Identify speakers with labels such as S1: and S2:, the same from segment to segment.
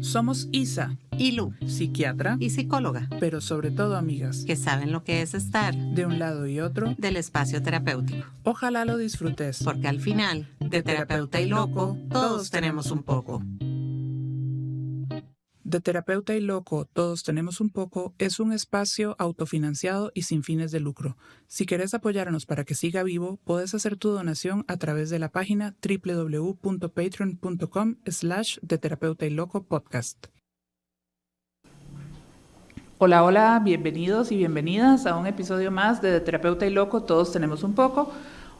S1: Somos Isa
S2: y Lu,
S1: psiquiatra
S2: y psicóloga,
S1: pero sobre todo amigas,
S2: que saben lo que es estar
S1: de un lado y otro
S2: del espacio terapéutico.
S1: Ojalá lo disfrutes,
S2: Porque al final, de terapeuta y loco, todos tenemos un poco.
S1: De Terapeuta y Loco, Todos Tenemos un Poco es un espacio autofinanciado y sin fines de lucro. Si querés apoyarnos para que siga vivo, puedes hacer tu donación a través de la página www.patreon.com/De Terapeuta y Loco Podcast. Hola, hola, bienvenidos y bienvenidas a un episodio más de Terapeuta y Loco, Todos Tenemos un Poco.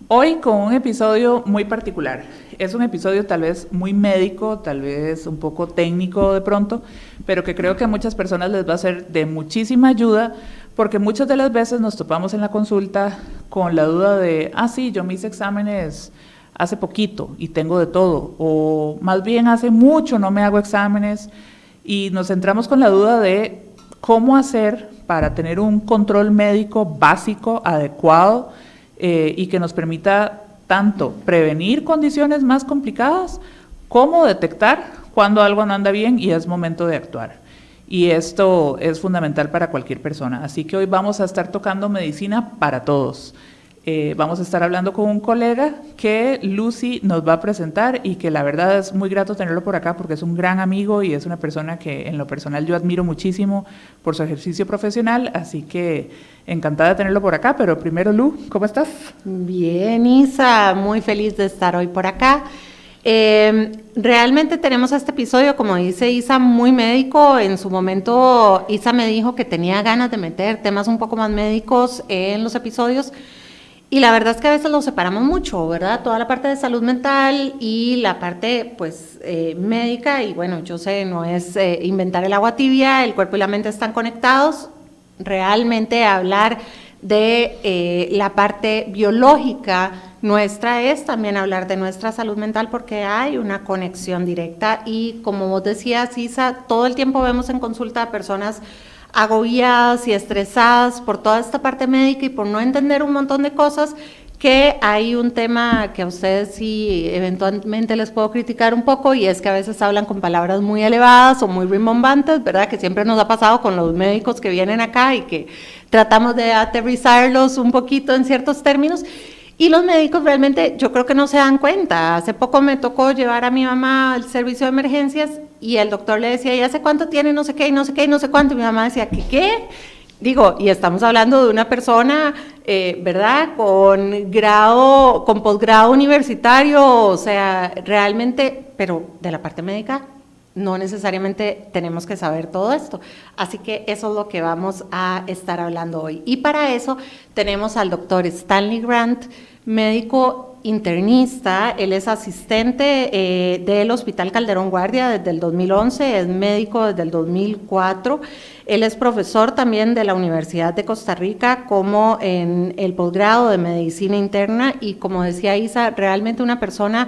S1: Hoy con un episodio muy particular. Es un episodio tal vez muy médico, tal vez un poco técnico de pronto, pero que creo que a muchas personas les va a ser de muchísima ayuda, porque muchas de las veces nos topamos en la consulta con la duda de, sí, yo me hice exámenes hace poquito y tengo de todo, o más bien hace mucho no me hago exámenes, y nos centramos con la duda de cómo hacer para tener un control médico básico, adecuado, y que nos permita tanto prevenir condiciones más complicadas como detectar cuando algo no anda bien y es momento de actuar. Y esto es fundamental para cualquier persona. Así que hoy vamos a estar tocando medicina para todos. Vamos a estar hablando con un colega que Lucy nos va a presentar y que la verdad es muy grato tenerlo por acá porque es un gran amigo y es una persona que en lo personal yo admiro muchísimo por su ejercicio profesional, así que encantada de tenerlo por acá, pero primero Lu, ¿cómo estás?
S3: Bien, Isa, muy feliz de estar hoy por acá. Realmente tenemos este episodio, como dice Isa, muy médico. En su momento Isa me dijo que tenía ganas de meter temas un poco más médicos en los episodios. Y la verdad es que a veces los separamos mucho, ¿verdad? Toda la parte de salud mental y la parte, pues, médica. Y bueno, yo sé, no es inventar el agua tibia, el cuerpo y la mente están conectados. Realmente hablar de la parte biológica nuestra es también hablar de nuestra salud mental porque hay una conexión directa. Y como vos decías, Isa, todo el tiempo vemos en consulta a personas agobiadas y estresadas por toda esta parte médica y por no entender un montón de cosas, que hay un tema que a ustedes sí eventualmente les puedo criticar un poco, y es que a veces hablan con palabras muy elevadas o muy rimbombantes, ¿verdad? Que siempre nos ha pasado con los médicos que vienen acá y que tratamos de aterrizarlos un poquito en ciertos términos. Y los médicos realmente yo creo que no se dan cuenta. Hace poco me tocó llevar a mi mamá al servicio de emergencias y el doctor le decía, ¿y hace cuánto tiene no sé qué, y no sé qué, y no sé cuánto? Y mi mamá decía, ¿qué? Digo, y estamos hablando de una persona, ¿verdad? Con posgrado universitario, o sea, realmente, pero de la parte médica no necesariamente tenemos que saber todo esto. Así que eso es lo que vamos a estar hablando hoy. Y para eso tenemos al doctor Stanley Grant, médico internista. Él es asistente del Hospital Calderón Guardia desde el 2011, es médico desde el 2004. Él es profesor también de la Universidad de Costa Rica, como en el posgrado de Medicina Interna, y como decía Isa, realmente una persona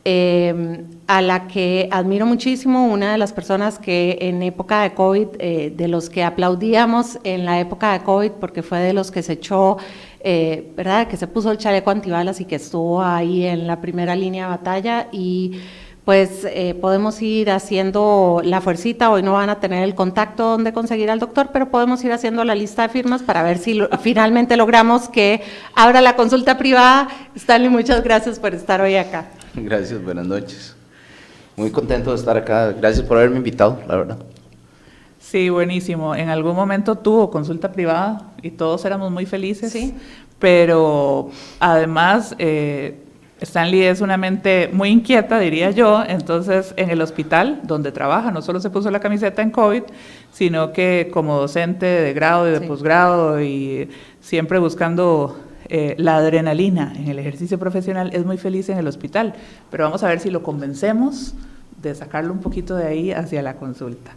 S3: a la que admiro muchísimo, una de las personas que en época de COVID, de los que aplaudíamos en la época de COVID, porque fue de los que se echó, ¿verdad?, que se puso el chaleco antibalas y que estuvo ahí en la primera línea de batalla. Y pues podemos ir haciendo la fuercita. Hoy no van a tener el contacto donde conseguir al doctor, pero podemos ir haciendo la lista de firmas para ver si finalmente logramos que abra la consulta privada. Stanley, muchas gracias por estar hoy acá.
S4: Gracias, buenas noches. Muy contento de estar acá. Gracias por haberme invitado, la verdad.
S1: Sí, buenísimo. En algún momento tuvo consulta privada y todos éramos muy felices,
S3: sí,
S1: pero además Stanley es una mente muy inquieta, diría yo. Entonces en el hospital donde trabaja no solo se puso la camiseta en COVID, sino que como docente de grado y de posgrado y siempre buscando la adrenalina en el ejercicio profesional, es muy feliz en el hospital, pero vamos a ver si lo convencemos de sacarlo un poquito de ahí hacia la consulta.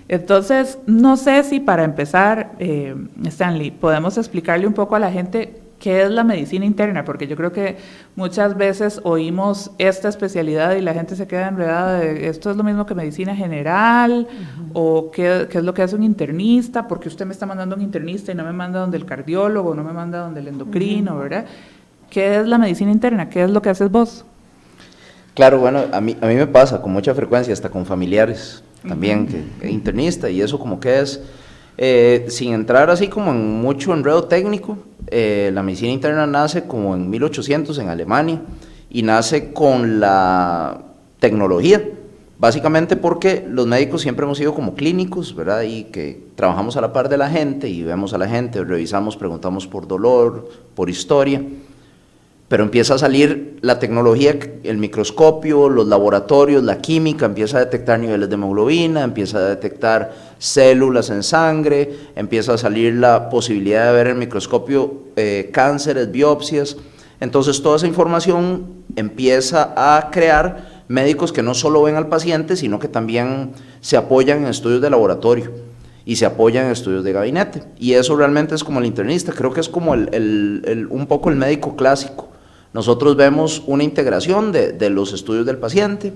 S1: Entonces, no sé si para empezar, Stanley, podemos explicarle un poco a la gente qué es la medicina interna, porque yo creo que muchas veces oímos esta especialidad y la gente se queda enredada de esto es lo mismo que medicina general, o qué es lo que hace un internista, porque usted me está mandando un internista y no me manda donde el cardiólogo, no me manda donde el endocrino, ¿verdad? ¿Qué es la medicina interna? ¿Qué es lo que haces vos?
S4: Claro, bueno, a mí me pasa con mucha frecuencia, hasta con familiares también, que internista, y eso como que es, sin entrar así como en mucho enredo técnico, la medicina interna nace como en 1800 en Alemania, y nace con la tecnología, básicamente porque los médicos siempre hemos sido como clínicos, ¿verdad? Y que trabajamos a la par de la gente y vemos a la gente, revisamos, preguntamos por dolor, por historia, pero empieza a salir la tecnología, el microscopio, los laboratorios, la química, empieza a detectar niveles de hemoglobina, empieza a detectar células en sangre, empieza a salir la posibilidad de ver en el microscopio cánceres, biopsias. Entonces toda esa información empieza a crear médicos que no solo ven al paciente, sino que también se apoyan en estudios de laboratorio y se apoyan en estudios de gabinete. Y eso realmente es como el internista, creo que es como un poco el médico clásico. Nosotros vemos una integración de los estudios del paciente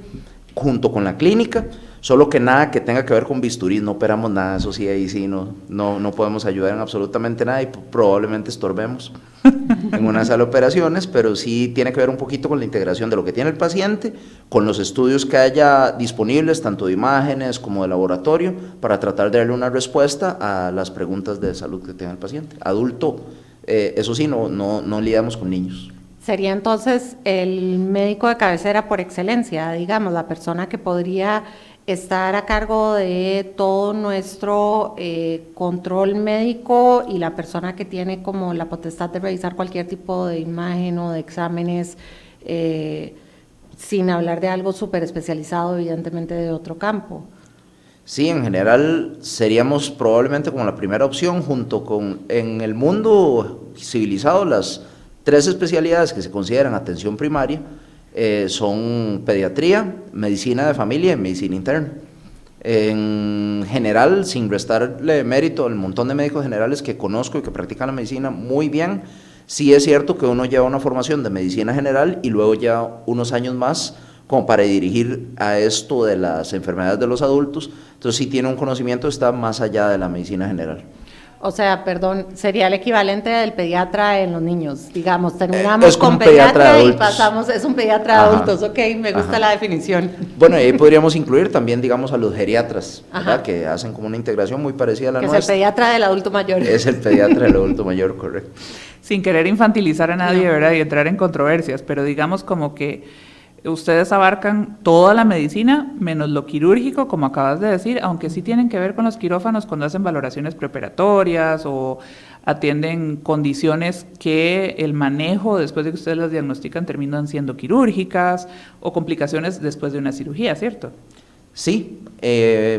S4: junto con la clínica, solo que nada que tenga que ver con bisturí, no operamos nada, eso sí, ahí sí, no podemos ayudar en absolutamente nada y probablemente estorbemos en una sala de operaciones, pero sí tiene que ver un poquito con la integración de lo que tiene el paciente, con los estudios que haya disponibles, tanto de imágenes como de laboratorio, para tratar de darle una respuesta a las preguntas de salud que tenga el paciente. Adulto, eso sí, no lidiamos con niños.
S3: Sería entonces el médico de cabecera por excelencia, digamos, la persona que podría estar a cargo de todo nuestro control médico y la persona que tiene como la potestad de revisar cualquier tipo de imagen o de exámenes, sin hablar de algo súper especializado, evidentemente de otro campo.
S4: Sí, en general seríamos probablemente como la primera opción, junto con, en el mundo civilizado, las 3 especialidades que se consideran atención primaria son pediatría, medicina de familia y medicina interna. En general, sin restarle mérito al montón de médicos generales que conozco y que practican la medicina muy bien, sí es cierto que uno lleva una formación de medicina general y luego lleva unos años más como para dirigir a esto de las enfermedades de los adultos, entonces sí tiene un conocimiento, está más allá de la medicina general.
S3: O sea, perdón, sería el equivalente del pediatra en los niños, digamos, terminamos con
S4: pediatra
S3: pediatra y pasamos, es un pediatra de adultos, ok, me gusta la definición.
S4: Bueno, y ahí podríamos incluir también, digamos, a los geriatras, ¿verdad? Que hacen como una integración muy parecida a la nuestra.
S3: Es el pediatra del adulto mayor.
S4: Es el pediatra del adulto mayor, correcto.
S1: Sin querer infantilizar a nadie, ¿verdad? Y entrar en controversias, pero digamos como que ustedes abarcan toda la medicina, menos lo quirúrgico, como acabas de decir, aunque sí tienen que ver con los quirófanos cuando hacen valoraciones preoperatorias o atienden condiciones que el manejo, después de que ustedes las diagnostican, terminan siendo quirúrgicas o complicaciones después de una cirugía, ¿cierto?
S4: Sí,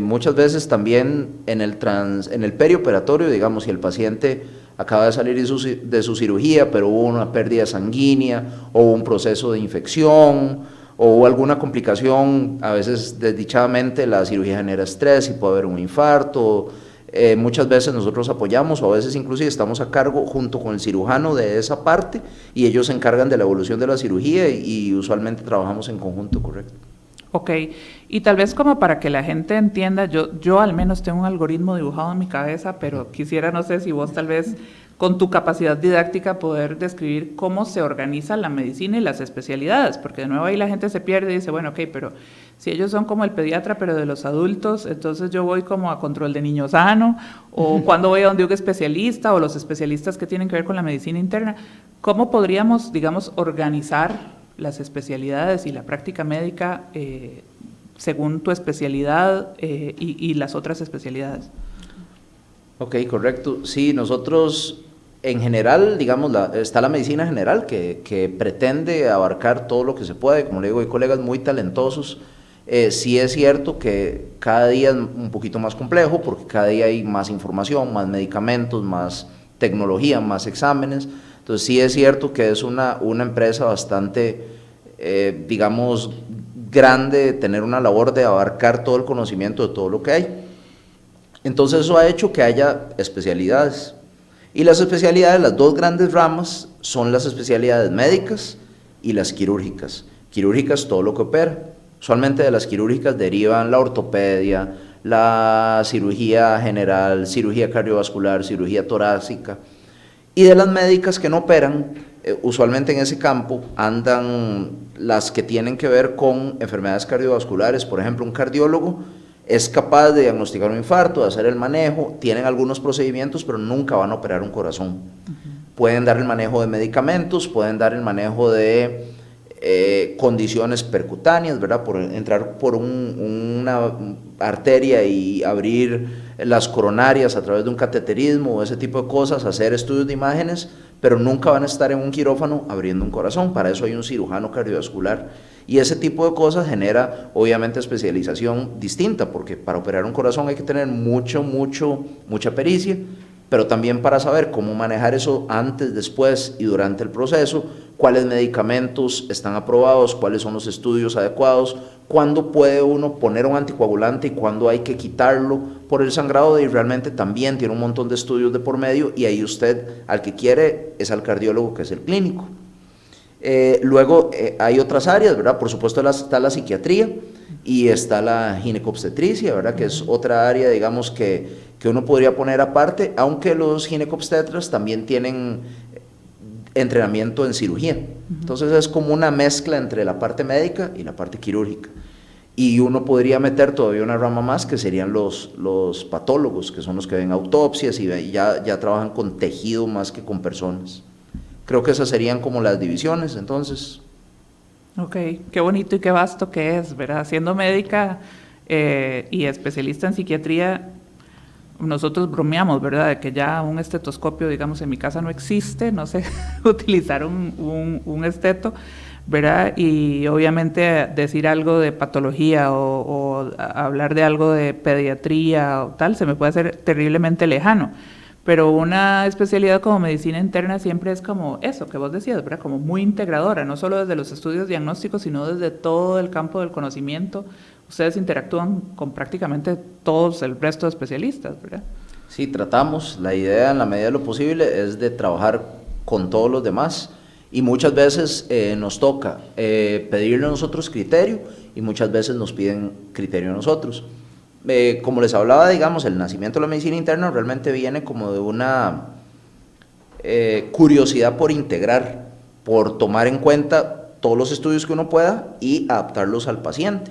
S4: muchas veces también en el perioperatorio, digamos, si el paciente acaba de salir de su cirugía, pero hubo una pérdida sanguínea, o hubo un proceso de infección, o hubo alguna complicación, a veces desdichadamente la cirugía genera estrés y puede haber un infarto, muchas veces nosotros apoyamos, o a veces inclusive estamos a cargo junto con el cirujano de esa parte, y ellos se encargan de la evolución de la cirugía, y usualmente trabajamos en conjunto, correcto.
S1: Ok, y tal vez como para que la gente entienda, yo al menos tengo un algoritmo dibujado en mi cabeza, pero quisiera, no sé si vos tal vez con tu capacidad didáctica poder describir cómo se organiza la medicina y las especialidades, porque de nuevo ahí la gente se pierde y dice, bueno, ok, pero si ellos son como el pediatra, pero de los adultos, entonces yo voy como a control de niño sano, o cuando voy a donde un especialista, o los especialistas que tienen que ver con la medicina interna, ¿cómo podríamos, digamos, organizar las especialidades y la práctica médica según tu especialidad y las otras especialidades?
S4: Ok, correcto. Sí, nosotros en general, digamos, está la medicina general que pretende abarcar todo lo que se puede. Como le digo, hay colegas muy talentosos. Sí es cierto que cada día es un poquito más complejo porque cada día hay más información, más medicamentos, más tecnología, más exámenes. Entonces sí es cierto que es una empresa bastante, digamos, grande, tener una labor de abarcar todo el conocimiento de todo lo que hay. Entonces eso ha hecho que haya especialidades. Y las especialidades, las 2 grandes ramas, son las especialidades médicas y las quirúrgicas. Quirúrgicas, todo lo que opera. Usualmente de las quirúrgicas derivan la ortopedia, la cirugía general, cirugía cardiovascular, cirugía torácica. Y de las médicas que no operan, usualmente en ese campo andan las que tienen que ver con enfermedades cardiovasculares. Por ejemplo, un cardiólogo es capaz de diagnosticar un infarto, de hacer el manejo, tienen algunos procedimientos, pero nunca van a operar un corazón. Pueden dar el manejo de medicamentos, pueden dar el manejo de condiciones percutáneas, ¿verdad? Por entrar por una arteria y abrir las coronarias a través de un cateterismo o ese tipo de cosas, hacer estudios de imágenes, pero nunca van a estar en un quirófano abriendo un corazón. Para eso hay un cirujano cardiovascular. Y ese tipo de cosas genera obviamente especialización distinta, porque para operar un corazón hay que tener mucha pericia, pero también para saber cómo manejar eso antes, después y durante el proceso, cuáles medicamentos están aprobados, cuáles son los estudios adecuados, cuándo puede uno poner un anticoagulante y cuándo hay que quitarlo por el sangrado, y realmente también tiene un montón de estudios de por medio, y ahí usted al que quiere es al cardiólogo, que es el clínico. Luego hay otras áreas, ¿verdad? Por supuesto está la psiquiatría y está la ginecobstetricia, ¿verdad? Que es otra área, digamos, que uno podría poner aparte, aunque los ginecobstetras también tienen entrenamiento en cirugía. Entonces es como una mezcla entre la parte médica y la parte quirúrgica. Y uno podría meter todavía una rama más, que serían los patólogos, que son los que ven autopsias y ya trabajan con tejido más que con personas. Creo que esas serían como las divisiones, entonces.
S1: Ok, qué bonito y qué vasto que es, ¿verdad? Siendo médica y especialista en psiquiatría, nosotros bromeamos, ¿verdad?, de que ya un estetoscopio, digamos, en mi casa no existe, no sé utilizar un esteto, ¿verdad? Y obviamente decir algo de patología o hablar de algo de pediatría o tal, se me puede hacer terriblemente lejano. Pero una especialidad como medicina interna siempre es como eso que vos decías, ¿verdad? Como muy integradora, no solo desde los estudios diagnósticos, sino desde todo el campo del conocimiento. Ustedes interactúan con prácticamente todos el resto de especialistas, ¿verdad?
S4: Sí, tratamos. La idea, en la medida de lo posible, es de trabajar con todos los demás, y muchas veces nos toca pedirle a nosotros criterio, y muchas veces nos piden criterio a nosotros. Como les hablaba, digamos, el nacimiento de la medicina interna realmente viene como de una curiosidad por integrar, por tomar en cuenta todos los estudios que uno pueda y adaptarlos al paciente.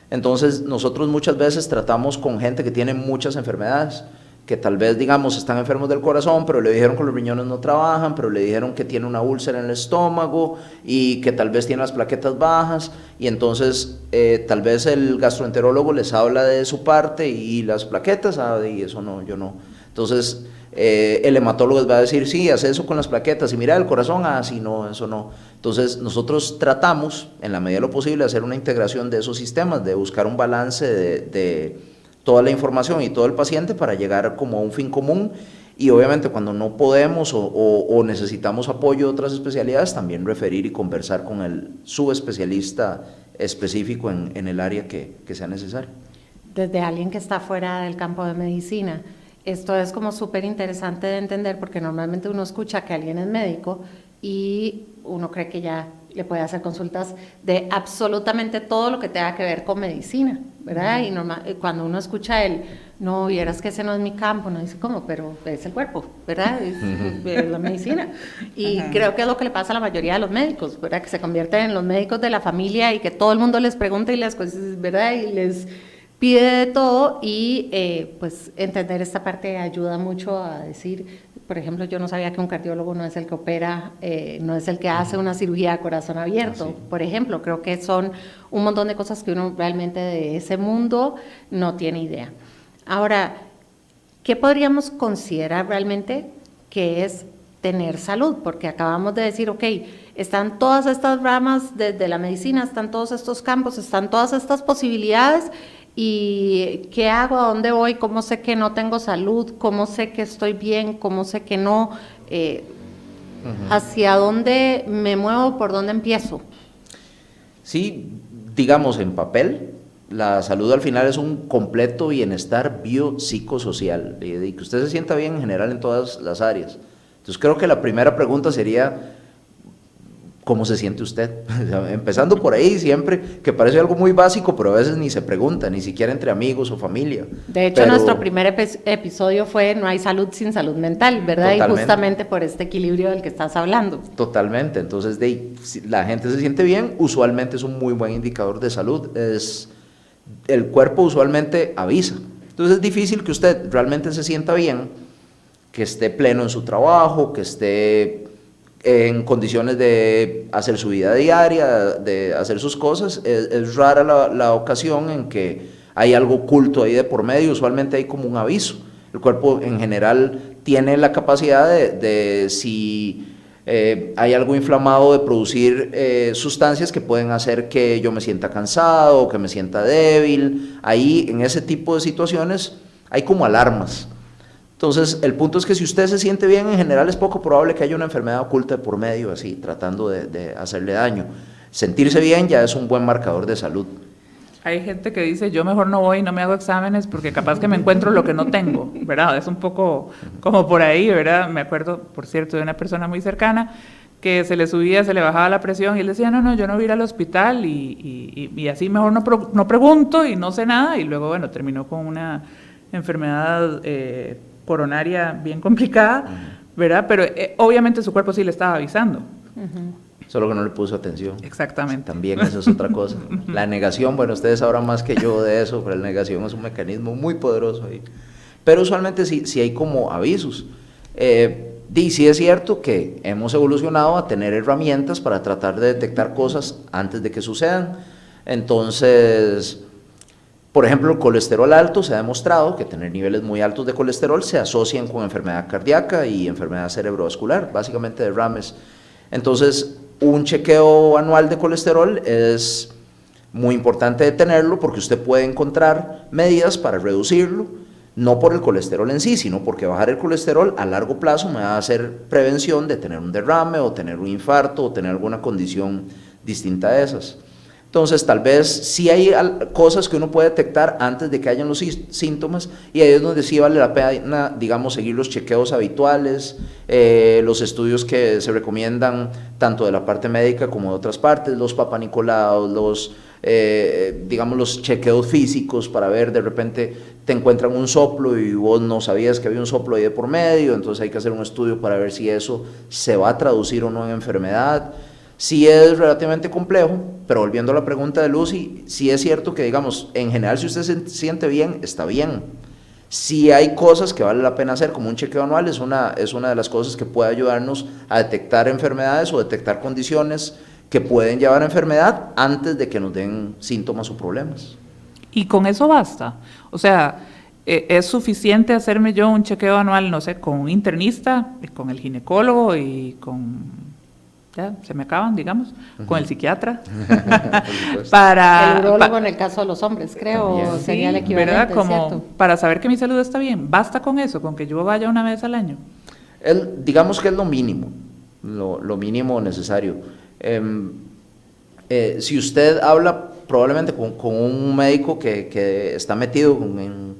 S4: Entonces nosotros muchas veces tratamos con gente que tiene muchas enfermedades, que tal vez, digamos, están enfermos del corazón, pero le dijeron que los riñones no trabajan, pero le dijeron que tiene una úlcera en el estómago y que tal vez tiene las plaquetas bajas, y entonces tal vez el gastroenterólogo les habla de su parte y las plaquetas, y eso no, yo no. Entonces el hematólogo les va a decir, sí, haz eso con las plaquetas, y mira el corazón, sí, no, eso no. Entonces nosotros tratamos, en la medida de lo posible, de hacer una integración de esos sistemas, de buscar un balance de toda la información y todo el paciente para llegar como a un fin común, y obviamente cuando no podemos o necesitamos apoyo de otras especialidades, también referir y conversar con el subespecialista específico en el área que sea necesario.
S3: Desde alguien que está fuera del campo de medicina, esto es como súper interesante de entender, porque normalmente uno escucha que alguien es médico y uno cree que ya le puede hacer consultas de absolutamente todo lo que tenga que ver con medicina, ¿verdad? Y cuando uno escucha no, vieras que ese no es mi campo, no dice, ¿cómo? Pero es el cuerpo, ¿verdad? Es la medicina. Y creo que es lo que le pasa a la mayoría de los médicos, ¿verdad? Que se convierten en los médicos de la familia y que todo el mundo les pregunta y ¿verdad? Y les pide de todo, y pues entender esta parte ayuda mucho a decir, por ejemplo, yo no sabía que un cardiólogo no es el que opera, no es el que hace una cirugía a corazón abierto, por ejemplo. Creo que son un montón de cosas que uno realmente de ese mundo no tiene idea. Ahora, ¿qué podríamos considerar realmente que es tener salud? Porque acabamos de decir, ok, están todas estas ramas de la medicina, están todos estos campos, están todas estas posibilidades, ¿y qué hago? ¿A dónde voy? ¿Cómo sé que no tengo salud? ¿Cómo sé que estoy bien? ¿Cómo sé que no? ¿Hacia dónde me muevo? ¿Por dónde empiezo?
S4: Sí, digamos, en papel, la salud al final es un completo bienestar biopsicosocial, y que usted se sienta bien en general en todas las áreas. Entonces creo que la primera pregunta sería, ¿cómo se siente usted? O sea, empezando por ahí siempre, que parece algo muy básico, pero a veces ni se pregunta, ni siquiera entre amigos o familia.
S3: De hecho, nuestro primer episodio fue No hay salud sin salud mental, ¿verdad? Totalmente. Y justamente por este equilibrio del que estás hablando.
S4: Totalmente, entonces si la gente se siente bien, usualmente es un muy buen indicador de salud, el cuerpo usualmente avisa. Entonces es difícil que usted realmente se sienta bien, que esté pleno en su trabajo, que esté en condiciones de hacer su vida diaria, de hacer sus cosas. Es rara la ocasión en que hay algo oculto ahí de por medio, usualmente hay como un aviso. El cuerpo en general tiene la capacidad de si hay algo inflamado, de producir sustancias que pueden hacer que yo me sienta cansado, o que me sienta débil. Ahí, en ese tipo de situaciones, hay como alarmas. Entonces, el punto es que si usted se siente bien, en general es poco probable que haya una enfermedad oculta de por medio, así, tratando de hacerle daño. Sentirse bien ya es un buen marcador de salud.
S1: Hay gente que dice, yo mejor no voy y no me hago exámenes porque capaz que me encuentro lo que no tengo, ¿verdad? Es un poco como por ahí, ¿verdad? Me acuerdo, por cierto, de una persona muy cercana que se le subía, se le bajaba la presión y él decía, no, yo no voy a ir al hospital y así mejor no pregunto y no sé nada, y luego, bueno, terminó con una enfermedad coronaria bien complicada, ¿verdad? Pero obviamente su cuerpo sí le estaba avisando.
S4: Solo que no le puso atención.
S1: Exactamente.
S4: También eso es otra cosa. La negación, bueno, ustedes sabrán más que yo de eso, pero la negación es un mecanismo muy poderoso ahí. Pero usualmente sí hay como avisos. Sí es cierto que hemos evolucionado a tener herramientas para tratar de detectar cosas antes de que sucedan. Entonces, por ejemplo, el colesterol alto, se ha demostrado que tener niveles muy altos de colesterol se asocian con enfermedad cardíaca y enfermedad cerebrovascular, básicamente derrames. Entonces, un chequeo anual de colesterol es muy importante de tenerlo porque usted puede encontrar medidas para reducirlo, no por el colesterol en sí, sino porque bajar el colesterol a largo plazo me va a hacer prevención de tener un derrame o tener un infarto o tener alguna condición distinta a esas. Entonces, tal vez sí hay cosas que uno puede detectar antes de que hayan los síntomas, y ahí es donde sí vale la pena, digamos, seguir los chequeos habituales, los estudios que se recomiendan tanto de la parte médica como de otras partes, los papanicolaos, digamos, los chequeos físicos para ver, de repente te encuentran un soplo y vos no sabías que había un soplo ahí de por medio, entonces hay que hacer un estudio para ver si eso se va a traducir o no en enfermedad. Sí es relativamente complejo, pero volviendo a la pregunta de Lucy, sí es cierto que, digamos, en general, si usted se siente bien, está bien. Sí hay cosas que vale la pena hacer, como un chequeo anual es una de las cosas que puede ayudarnos a detectar enfermedades o detectar condiciones que pueden llevar a enfermedad antes de que nos den síntomas o problemas.
S1: ¿Y con eso basta? O sea, ¿es suficiente hacerme yo un chequeo anual, no sé, con un internista, con el ginecólogo y con... ya se me acaban, digamos, con el psiquiatra,
S3: para... El urólogo en el caso de los hombres, creo,
S4: también.
S3: sería el equivalente,
S1: ¿verdad? Como
S3: ¿cierto?
S1: Para saber que mi salud está bien, ¿basta con eso, con que yo vaya una vez al año?
S4: Digamos que es lo mínimo necesario. Si usted habla probablemente con un médico que está metido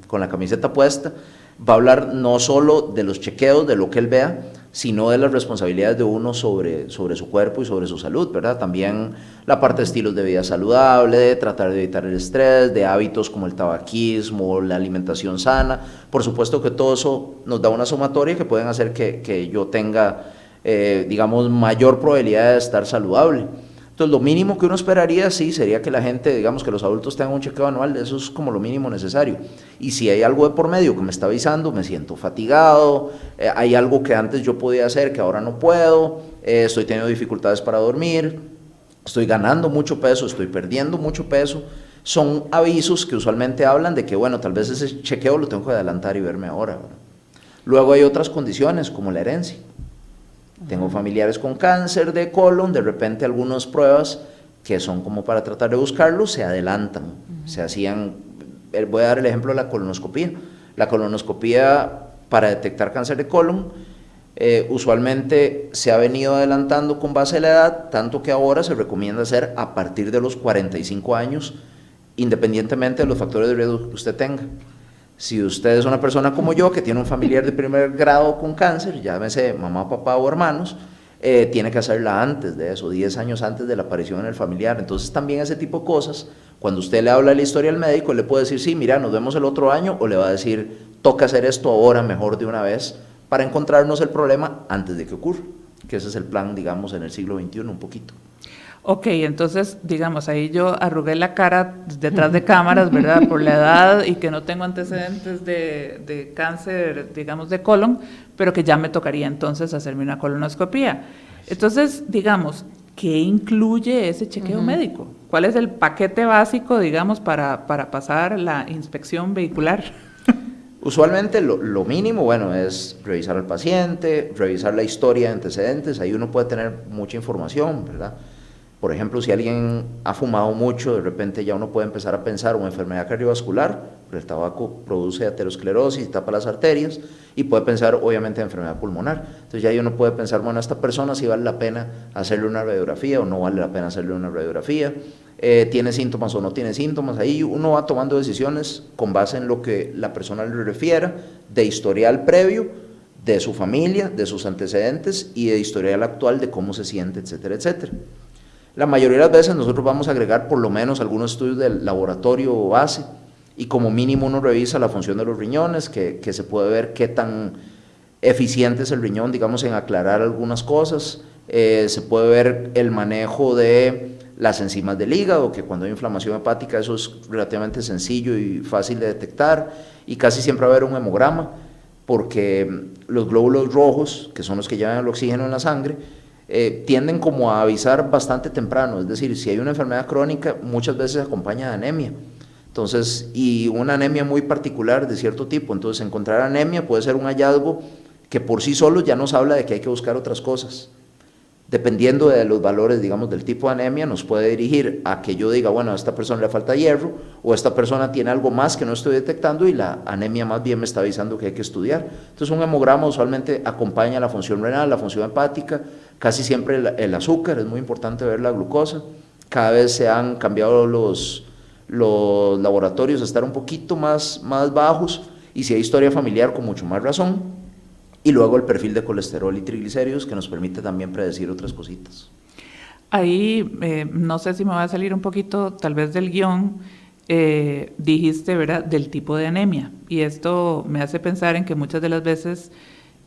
S4: con la camiseta puesta, va a hablar no solo de los chequeos, de lo que él vea, sino de las responsabilidades de uno sobre su cuerpo y sobre su salud, ¿verdad? También la parte de estilos de vida saludable, de tratar de evitar el estrés, de hábitos como el tabaquismo, la alimentación sana. Por supuesto que todo eso nos da una sumatoria que pueden hacer que yo tenga, digamos, mayor probabilidad de estar saludable. Entonces, lo mínimo que uno esperaría, sí, sería que la gente, digamos, que los adultos tengan un chequeo anual, eso es como lo mínimo necesario. Y si hay algo de por medio que me está avisando, me siento fatigado, hay algo que antes yo podía hacer que ahora no puedo, estoy teniendo dificultades para dormir, estoy ganando mucho peso, estoy perdiendo mucho peso, son avisos que usualmente hablan de que, bueno, tal vez ese chequeo lo tengo que adelantar y verme ahora, ¿verdad? Luego hay otras condiciones, como la herencia. Tengo familiares con cáncer de colon, de repente algunas pruebas que son como para tratar de buscarlo, se adelantan, se hacían, voy a dar el ejemplo de la colonoscopía. La colonoscopía para detectar cáncer de colon, usualmente se ha venido adelantando con base a la edad, tanto que ahora se recomienda hacer a partir de los 45 años, independientemente de los factores de riesgo que usted tenga. Si usted es una persona como yo, que tiene un familiar de primer grado con cáncer, llámese mamá, papá o hermanos, tiene que hacerla antes de eso, 10 años antes de la aparición en el familiar. Entonces también ese tipo de cosas, cuando usted le habla de la historia al médico, le puede decir, sí, mira, nos vemos el otro año, o le va a decir, toca hacer esto ahora, mejor de una vez, para encontrarnos el problema antes de que ocurra, que ese es el plan, digamos, en el siglo XXI un poquito.
S1: Ok, entonces, digamos, ahí yo arrugué la cara detrás de cámaras, ¿verdad? Por la edad y que no tengo antecedentes de cáncer, digamos, de colon, pero que ya me tocaría entonces hacerme una colonoscopía. Entonces, digamos, ¿qué incluye ese chequeo médico? ¿Cuál es el paquete básico, digamos, para pasar la inspección vehicular?
S4: Usualmente lo mínimo, bueno, es revisar al paciente, revisar la historia de antecedentes, ahí uno puede tener mucha información, ¿verdad? Por ejemplo, si alguien ha fumado mucho, de repente ya uno puede empezar a pensar una enfermedad cardiovascular, porque el tabaco produce aterosclerosis y tapa las arterias, y puede pensar obviamente en enfermedad pulmonar. Entonces ya ahí uno puede pensar, bueno, a esta persona si vale la pena hacerle una radiografía o no vale la pena hacerle una radiografía, tiene síntomas o no tiene síntomas. Ahí uno va tomando decisiones con base en lo que la persona le refiera, de historial previo, de su familia, de sus antecedentes y de historial actual de cómo se siente, etcétera, etcétera. La mayoría de las veces nosotros vamos a agregar por lo menos algunos estudios del laboratorio base, y como mínimo uno revisa la función de los riñones, que se puede ver qué tan eficiente es el riñón, digamos, en aclarar algunas cosas. Se puede ver el manejo de las enzimas del hígado, que cuando hay inflamación hepática eso es relativamente sencillo y fácil de detectar, y casi siempre va a haber un hemograma, porque los glóbulos rojos, que son los que llevan el oxígeno en la sangre, tienden como a avisar bastante temprano, es decir, si hay una enfermedad crónica muchas veces acompaña de anemia, entonces, y una anemia muy particular de cierto tipo. Entonces encontrar anemia puede ser un hallazgo que por sí solo ya nos habla de que hay que buscar otras cosas. Dependiendo de los valores, digamos, del tipo de anemia, nos puede dirigir a que yo diga, bueno, a esta persona le falta hierro, o esta persona tiene algo más que no estoy detectando y la anemia más bien me está avisando que hay que estudiar. Entonces un hemograma usualmente acompaña la función renal, la función hepática, casi siempre el azúcar, es muy importante ver la glucosa. Cada vez se han cambiado los laboratorios a estar un poquito más bajos, y si hay historia familiar con mucho más razón, y luego el perfil de colesterol y triglicéridos, que nos permite también predecir otras cositas.
S1: Ahí, no sé si me va a salir un poquito tal vez del guión, dijiste, ¿verdad?, del tipo de anemia, y esto me hace pensar en que muchas de las veces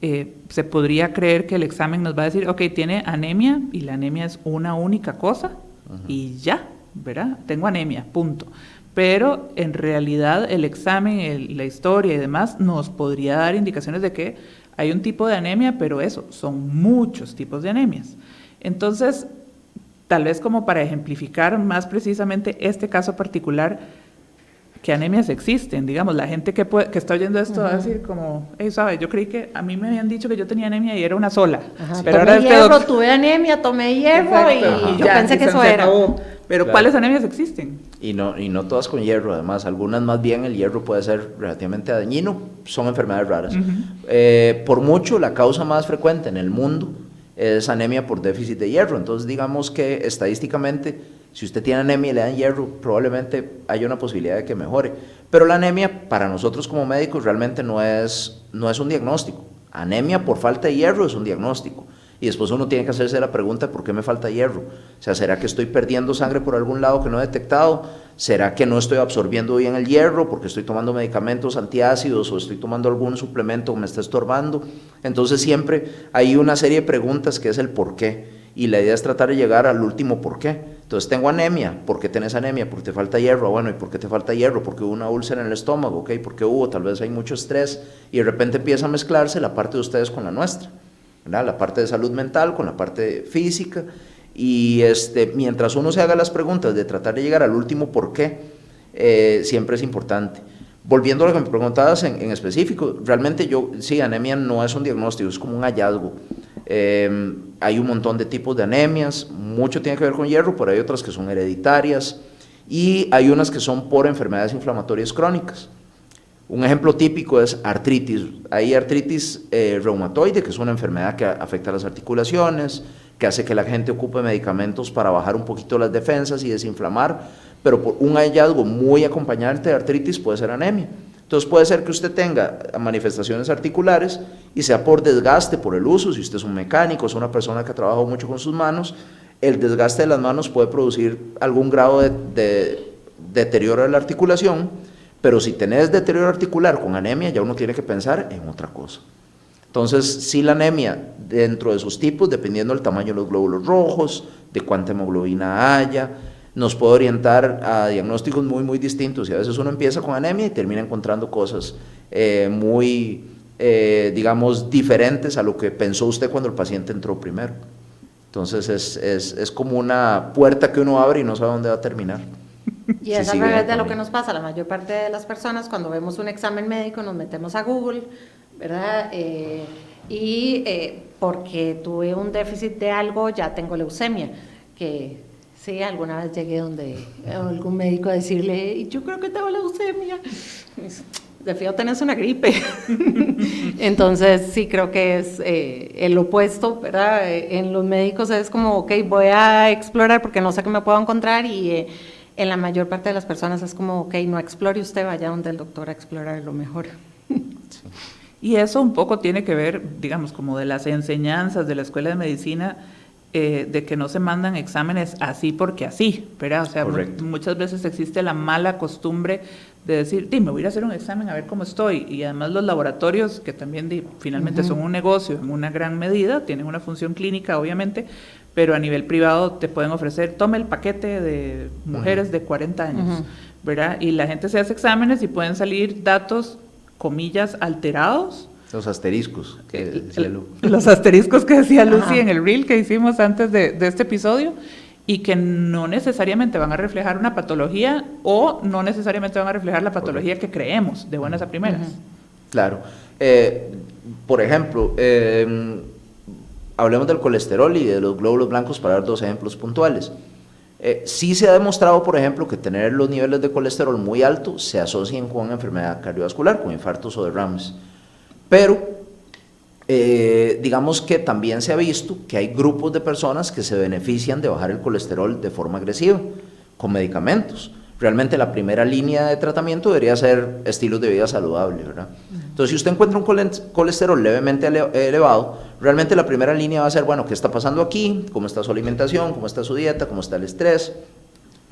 S1: se podría creer que el examen nos va a decir, ok, tiene anemia, y la anemia es una única cosa, y ya, ¿verdad? Tengo anemia, punto. Pero en realidad el examen, la historia y demás nos podría dar indicaciones de que hay un tipo de anemia, pero eso, son muchos tipos de anemias. Entonces, tal vez como para ejemplificar más precisamente este caso particular, ¿qué anemias existen? Digamos, la gente que está oyendo esto va a decir como, hey, ¿sabe? Yo creí que a mí me habían dicho que yo tenía anemia y era una sola.
S3: Pero tomé hierro, tuve anemia, tomé hierro. Exacto. Y yo pensé que eso era.
S1: Pero claro, ¿cuáles anemias existen?
S4: Y no todas con hierro, además, algunas más bien el hierro puede ser relativamente dañino, son enfermedades raras. Por mucho, la causa más frecuente en el mundo es anemia por déficit de hierro. Entonces, digamos que estadísticamente, si usted tiene anemia y le dan hierro, probablemente haya una posibilidad de que mejore. Pero la anemia, para nosotros como médicos, realmente no es un diagnóstico. Anemia por falta de hierro es un diagnóstico. Y después uno tiene que hacerse la pregunta, ¿por qué me falta hierro? O sea, ¿será que estoy perdiendo sangre por algún lado que no he detectado? ¿Será que no estoy absorbiendo bien el hierro porque estoy tomando medicamentos antiácidos o estoy tomando algún suplemento que me está estorbando? Entonces siempre hay una serie de preguntas que es el por qué, y la idea es tratar de llegar al último por qué. Entonces, tengo anemia. ¿Por qué tenés anemia? Porque te falta hierro. Bueno, ¿y por qué te falta hierro? Porque hubo una úlcera en el estómago, ¿ok? Porque tal vez hay mucho estrés, y de repente empieza a mezclarse la parte de ustedes con la nuestra, ¿verdad? La parte de salud mental con la parte física, y mientras uno se haga las preguntas de tratar de llegar al último por qué, siempre es importante. Volviendo a lo que me preguntabas en específico, realmente sí, anemia no es un diagnóstico, es como un hallazgo. Hay un montón de tipos de anemias, mucho tiene que ver con hierro, pero hay otras que son hereditarias, y hay unas que son por enfermedades inflamatorias crónicas. Un ejemplo típico es artritis. Hay artritis reumatoide, que es una enfermedad que afecta a las articulaciones, que hace que la gente ocupe medicamentos para bajar un poquito las defensas y desinflamar, pero por un hallazgo muy acompañante de artritis puede ser anemia. Entonces puede ser que usted tenga manifestaciones articulares y sea por desgaste, por el uso, si usted es un mecánico, es una persona que ha trabajado mucho con sus manos, el desgaste de las manos puede producir algún grado de deterioro de la articulación, pero si tenés deterioro articular con anemia, ya uno tiene que pensar en otra cosa. Entonces, si la anemia, dentro de sus tipos, dependiendo del tamaño de los glóbulos rojos, de cuánta hemoglobina haya, nos puede orientar a diagnósticos muy distintos, y a veces uno empieza con anemia y termina encontrando cosas digamos, diferentes a lo que pensó usted cuando el paciente entró primero. Entonces es como una puerta que uno abre y no sabe dónde va a terminar.
S3: Y es al revés de lo que nos pasa a la mayor parte de las personas cuando vemos un examen médico, nos metemos a Google, ¿verdad? Porque tuve un déficit de algo, ya tengo leucemia, que sí, alguna vez llegué donde algún médico a decirle, yo creo que tengo leucemia, de fijo tenés una gripe. Entonces sí creo que es el opuesto, ¿verdad? En los médicos es como, ok, voy a explorar porque no sé qué me puedo encontrar, y en la mayor parte de las personas es como, ok, no explore usted, vaya donde el doctor a explorar lo mejor.
S1: Sí. Y eso un poco tiene que ver, digamos, como de las enseñanzas de la Escuela de Medicina, de que no se mandan exámenes así porque así, ¿verdad? O sea, muchas veces existe la mala costumbre de decir, me voy a ir a hacer un examen a ver cómo estoy, y además los laboratorios, que también finalmente son un negocio en una gran medida, tienen una función clínica obviamente, pero a nivel privado te pueden ofrecer, tome el paquete de mujeres de 40 años, ¿verdad? Y la gente se hace exámenes y pueden salir datos, comillas, alterados.
S4: Los asteriscos que decía Lu.
S1: Los asteriscos que decía Lucy en el reel que hicimos antes de este episodio, y que no necesariamente van a reflejar una patología, o no necesariamente van a reflejar la patología que creemos de buenas a primeras.
S4: Claro. Por ejemplo, hablemos del colesterol y de los glóbulos blancos para dar dos ejemplos puntuales. Sí se ha demostrado, por ejemplo, que tener los niveles de colesterol muy altos se asocian con enfermedad cardiovascular, con infartos o derrames. Pero, digamos que también se ha visto que hay grupos de personas que se benefician de bajar el colesterol de forma agresiva, con medicamentos. Realmente la primera línea de tratamiento debería ser estilos de vida saludable, ¿verdad? Entonces, si usted encuentra un colesterol levemente elevado, realmente la primera línea va a ser, bueno, ¿qué está pasando aquí? ¿Cómo está su alimentación? ¿Cómo está su dieta? ¿Cómo está el estrés?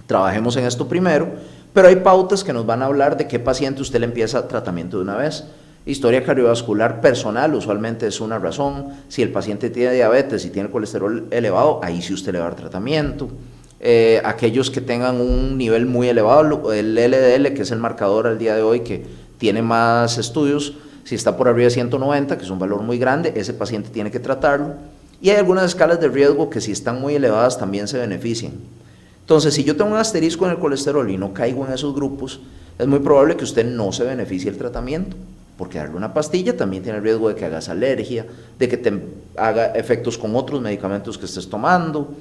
S4: Trabajemos en esto primero, pero hay pautas que nos van a hablar de qué paciente usted le empieza tratamiento de una vez. Historia cardiovascular personal usualmente es una razón. Si el paciente tiene diabetes y tiene colesterol elevado, ahí sí usted le va a dar tratamiento. Aquellos que tengan un nivel muy elevado, el LDL, que es el marcador al día de hoy que tiene más estudios, si está por arriba de 190, que es un valor muy grande, ese paciente tiene que tratarlo. Y hay algunas escalas de riesgo que si están muy elevadas también se benefician. Entonces, si yo tengo un asterisco en el colesterol y no caigo en esos grupos, es muy probable que usted no se beneficie del tratamiento, porque darle una pastilla también tiene el riesgo de que hagas alergia, de que te haga efectos con otros medicamentos que estés tomando,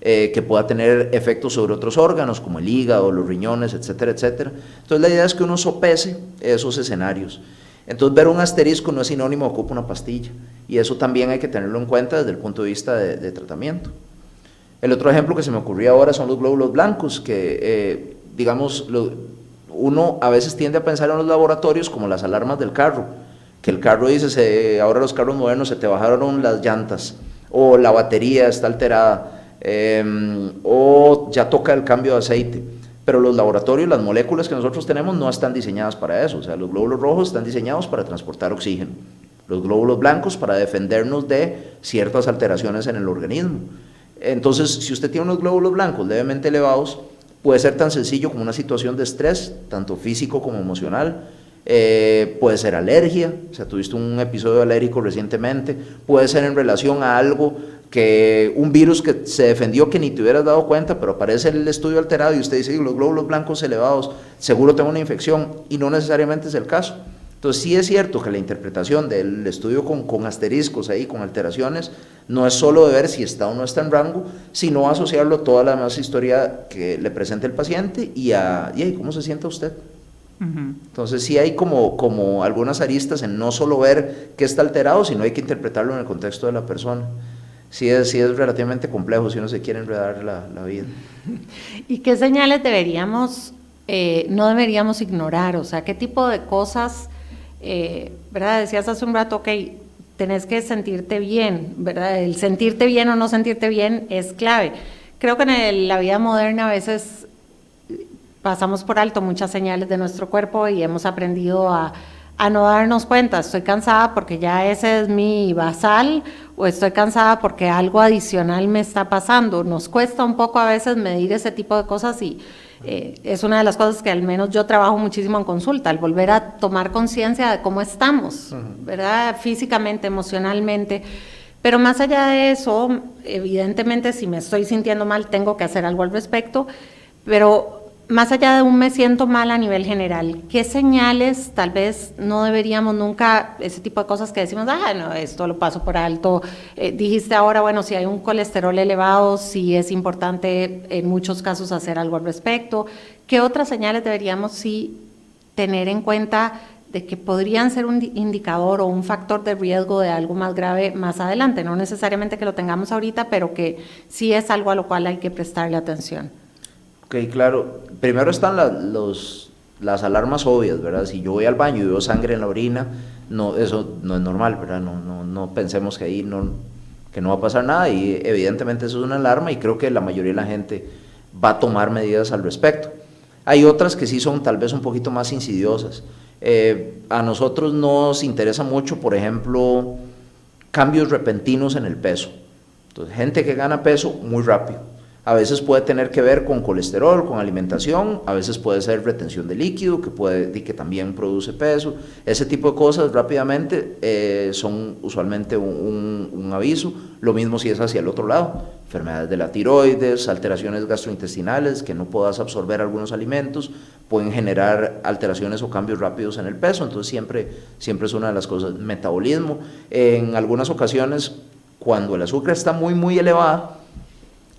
S4: que pueda tener efectos sobre otros órganos como el hígado, los riñones, etcétera, etcétera. Entonces la idea es que uno sopese esos escenarios. Entonces ver un asterisco no es sinónimo de ocupa una pastilla, y eso también hay que tenerlo en cuenta desde el punto de vista de tratamiento. El otro ejemplo que se me ocurrió ahora son los glóbulos blancos, que digamos, uno a veces tiende a pensar en los laboratorios como las alarmas del carro, que el carro dice, ahora los carros modernos se te bajaron las llantas, o la batería está alterada, o ya toca el cambio de aceite. Pero los laboratorios, las moléculas que nosotros tenemos no están diseñadas para eso. O sea, los glóbulos rojos están diseñados para transportar oxígeno, los glóbulos blancos para defendernos de ciertas alteraciones en el organismo. Entonces, si usted tiene unos glóbulos blancos levemente elevados, puede ser tan sencillo como una situación de estrés, tanto físico como emocional. Puede ser alergia, o sea, tuviste un episodio alérgico recientemente, puede ser en relación a algo, que un virus que se defendió que ni te hubieras dado cuenta, pero aparece el estudio alterado y usted dice, los glóbulos blancos elevados, seguro tengo una infección, y no necesariamente es el caso. Entonces sí es cierto que la interpretación del estudio con asteriscos ahí, con alteraciones, no es solo de ver si está o no está en rango, sino asociarlo a toda la demás historia que le presenta el paciente y cómo se siente usted. Entonces sí hay como algunas aristas en no solo ver qué está alterado, sino hay que interpretarlo en el contexto de la persona. Sí es relativamente complejo si uno se quiere enredar la vida.
S3: ¿Y qué señales deberíamos no deberíamos ignorar, o sea, qué tipo de cosas, ¿verdad? Decías hace un rato, ok, tenés que sentirte bien, ¿verdad? El sentirte bien o no sentirte bien es clave. Creo que en la vida moderna a veces pasamos por alto muchas señales de nuestro cuerpo y hemos aprendido a no darnos cuenta, estoy cansada porque ya ese es mi basal, o estoy cansada porque algo adicional me está pasando. Nos cuesta un poco a veces medir ese tipo de cosas y es una de las cosas que al menos yo trabajo muchísimo en consulta, el volver a tomar conciencia de cómo estamos, ¿verdad? Físicamente, emocionalmente. Pero más allá de eso, evidentemente si me estoy sintiendo mal tengo que hacer algo al respecto, pero más allá de un me siento mal a nivel general, ¿qué señales tal vez no deberíamos nunca, ese tipo de cosas que decimos, no, esto lo paso por alto, dijiste ahora, bueno, si hay un colesterol elevado, sí es importante en muchos casos hacer algo al respecto? ¿Qué otras señales deberíamos sí tener en cuenta de que podrían ser un indicador o un factor de riesgo de algo más grave más adelante? No necesariamente que lo tengamos ahorita, pero que sí es algo a lo cual hay que prestarle atención.
S4: Ok, claro. Primero están las alarmas obvias, ¿verdad? Si yo voy al baño y veo sangre en la orina, no, eso no es normal, ¿verdad? No pensemos que ahí que no va a pasar nada, y evidentemente eso es una alarma y creo que la mayoría de la gente va a tomar medidas al respecto. Hay otras que sí son tal vez un poquito más insidiosas. A nosotros nos interesa mucho, por ejemplo, cambios repentinos en el peso. Entonces, gente que gana peso muy rápido. A veces puede tener que ver con colesterol, con alimentación, a veces puede ser retención de líquido, que también produce peso. Ese tipo de cosas rápidamente son usualmente un aviso. Lo mismo si es hacia el otro lado, enfermedades de la tiroides, alteraciones gastrointestinales, que no puedas absorber algunos alimentos, pueden generar alteraciones o cambios rápidos en el peso. Entonces siempre es una de las cosas. Metabolismo, en algunas ocasiones, cuando el azúcar está muy elevada,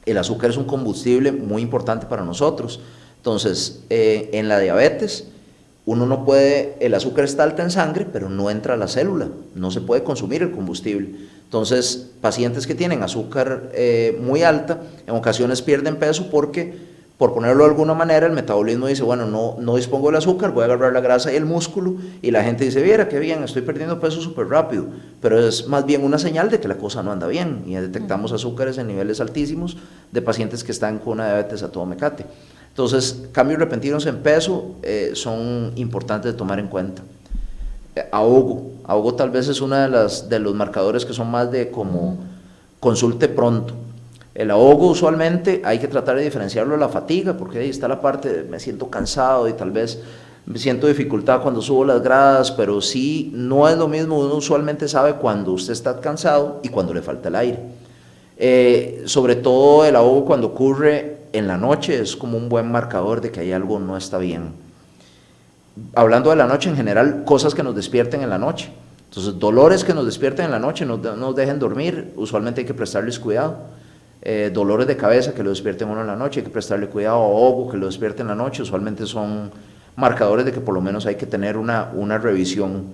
S4: el azúcar es un combustible muy importante para nosotros. Entonces, en la diabetes, el azúcar está alta en sangre, pero no entra a la célula, no se puede consumir el combustible. Entonces, pacientes que tienen azúcar muy alta, en ocasiones pierden peso porque, por ponerlo de alguna manera, el metabolismo dice, bueno, no dispongo del azúcar, voy a agarrar la grasa y el músculo, y la gente dice, viera qué bien, estoy perdiendo peso súper rápido, pero es más bien una señal de que la cosa no anda bien, y detectamos azúcares en niveles altísimos de pacientes que están con una diabetes a todo mecate. Entonces, cambios repentinos en peso son importantes de tomar en cuenta. Ahogo tal vez es uno de los marcadores que son más de como consulte pronto. El ahogo usualmente hay que tratar de diferenciarlo de la fatiga, porque ahí está la parte de me siento cansado y tal vez me siento dificultad cuando subo las gradas, pero sí, no es lo mismo. Uno usualmente sabe cuando usted está cansado y cuando le falta el aire. Sobre todo el ahogo cuando ocurre en la noche es como un buen marcador de que hay algo no está bien. Hablando de la noche en general, cosas que nos despierten en la noche. Entonces, dolores que nos despierten en la noche, no nos dejen dormir, usualmente hay que prestarles cuidado. Dolores de cabeza que lo despierten uno en la noche, hay que prestarle cuidado. Ahogo que lo despierte en la noche, usualmente son marcadores de que por lo menos hay que tener una revisión.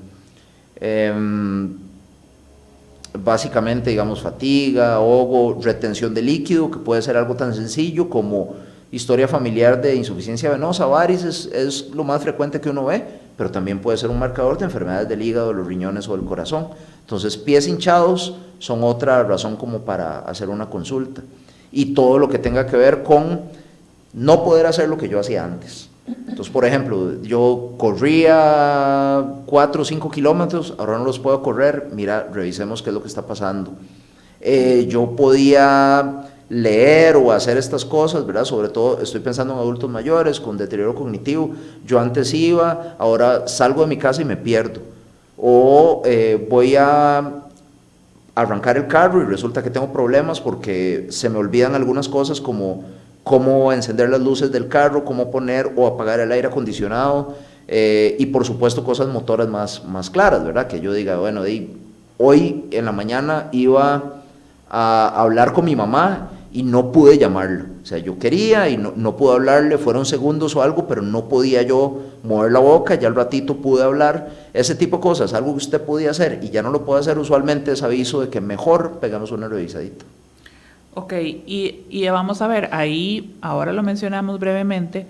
S4: Básicamente, digamos, fatiga, ahogo, retención de líquido, que puede ser algo tan sencillo como historia familiar de insuficiencia venosa, varices, es lo más frecuente que uno ve, pero también puede ser un marcador de enfermedades del hígado, de los riñones o del corazón. Entonces, pies hinchados son otra razón como para hacer una consulta. Y todo lo que tenga que ver con no poder hacer lo que yo hacía antes. Entonces, por ejemplo, yo corría 4 o 5 kilómetros, ahora no los puedo correr, mira, revisemos qué es lo que está pasando. Yo podía leer o hacer estas cosas, ¿verdad? Sobre todo estoy pensando en adultos mayores con deterioro cognitivo. Yo antes iba, ahora salgo de mi casa y me pierdo. O voy a arrancar el carro y resulta que tengo problemas porque se me olvidan algunas cosas como cómo encender las luces del carro, cómo poner o apagar el aire acondicionado, y por supuesto cosas motoras más claras, ¿verdad? Que yo diga, bueno, hoy en la mañana iba a hablar con mi mamá y no pude llamarlo. O sea, yo quería y no pude hablarle, fueron segundos o algo, pero no podía yo mover la boca, ya al ratito pude hablar. Ese tipo de cosas, algo que usted podía hacer y ya no lo puede hacer, usualmente es aviso de que mejor pegamos una revisadita.
S1: Ok, y vamos a ver, ahí ahora lo mencionamos brevemente,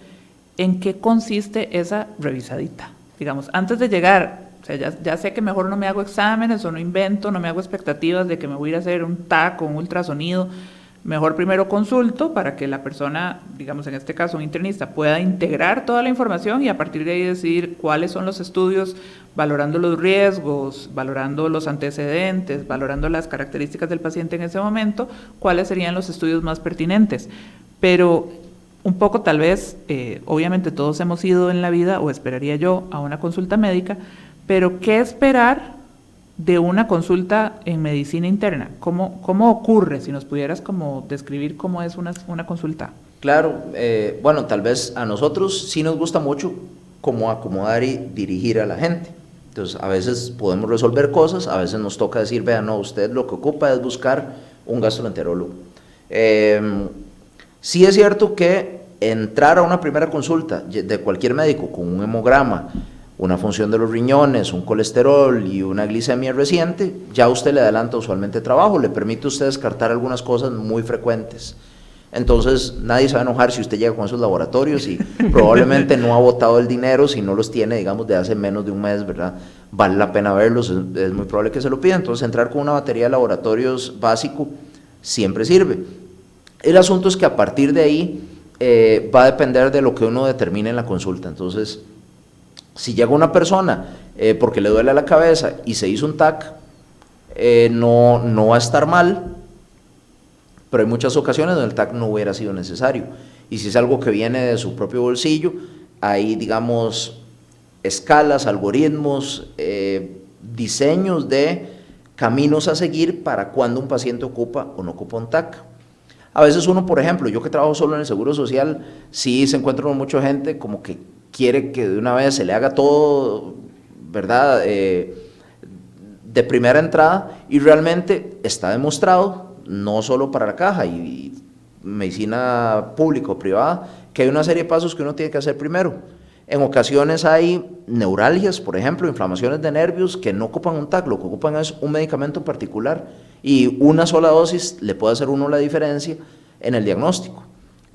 S1: ¿en qué consiste esa revisadita? Digamos, antes de llegar, o sea, ya sé que mejor no me hago exámenes o no invento, no me hago expectativas de que me voy a ir a hacer un TAC o un ultrasonido. Mejor primero consulto para que la persona, digamos en este caso un internista, pueda integrar toda la información y a partir de ahí decidir cuáles son los estudios, valorando los riesgos, valorando los antecedentes, valorando las características del paciente en ese momento, cuáles serían los estudios más pertinentes. Pero un poco tal vez, obviamente todos hemos ido en la vida, o esperaría yo, a una consulta médica, pero ¿qué esperar de una consulta en medicina interna? ¿Cómo ocurre? Si nos pudieras como describir cómo es una consulta.
S4: Claro, bueno, tal vez a nosotros sí nos gusta mucho cómo acomodar y dirigir a la gente. Entonces, a veces podemos resolver cosas, a veces nos toca decir, vea, no, usted lo que ocupa es buscar un gastroenterólogo. Sí es cierto que entrar a una primera consulta de cualquier médico con un hemograma, una función de los riñones, un colesterol y una glicemia reciente, ya usted le adelanta usualmente trabajo, le permite a usted descartar algunas cosas muy frecuentes. Entonces, nadie se va a enojar si usted llega con esos laboratorios y probablemente no ha botado el dinero si no los tiene, digamos, de hace menos de un mes, ¿verdad? Vale la pena verlos, es muy probable que se lo pida. Entonces, entrar con una batería de laboratorios básico siempre sirve. El asunto es que a partir de ahí va a depender de lo que uno determine en la consulta. Entonces, si llega una persona porque le duele la cabeza y se hizo un TAC, no va a estar mal, pero hay muchas ocasiones donde el TAC no hubiera sido necesario. Y si es algo que viene de su propio bolsillo, hay, digamos, escalas, algoritmos, diseños de caminos a seguir para cuando un paciente ocupa o no ocupa un TAC. A veces uno, por ejemplo, yo que trabajo solo en el Seguro Social, sí se encuentra con mucha gente como que quiere que de una vez se le haga todo, ¿verdad?, de primera entrada, y realmente está demostrado, no solo para la caja y medicina pública o privada, que hay una serie de pasos que uno tiene que hacer primero. En ocasiones hay neuralgias, por ejemplo, inflamaciones de nervios que no ocupan un TAC, lo que ocupan es un medicamento particular y una sola dosis le puede hacer uno la diferencia en el diagnóstico.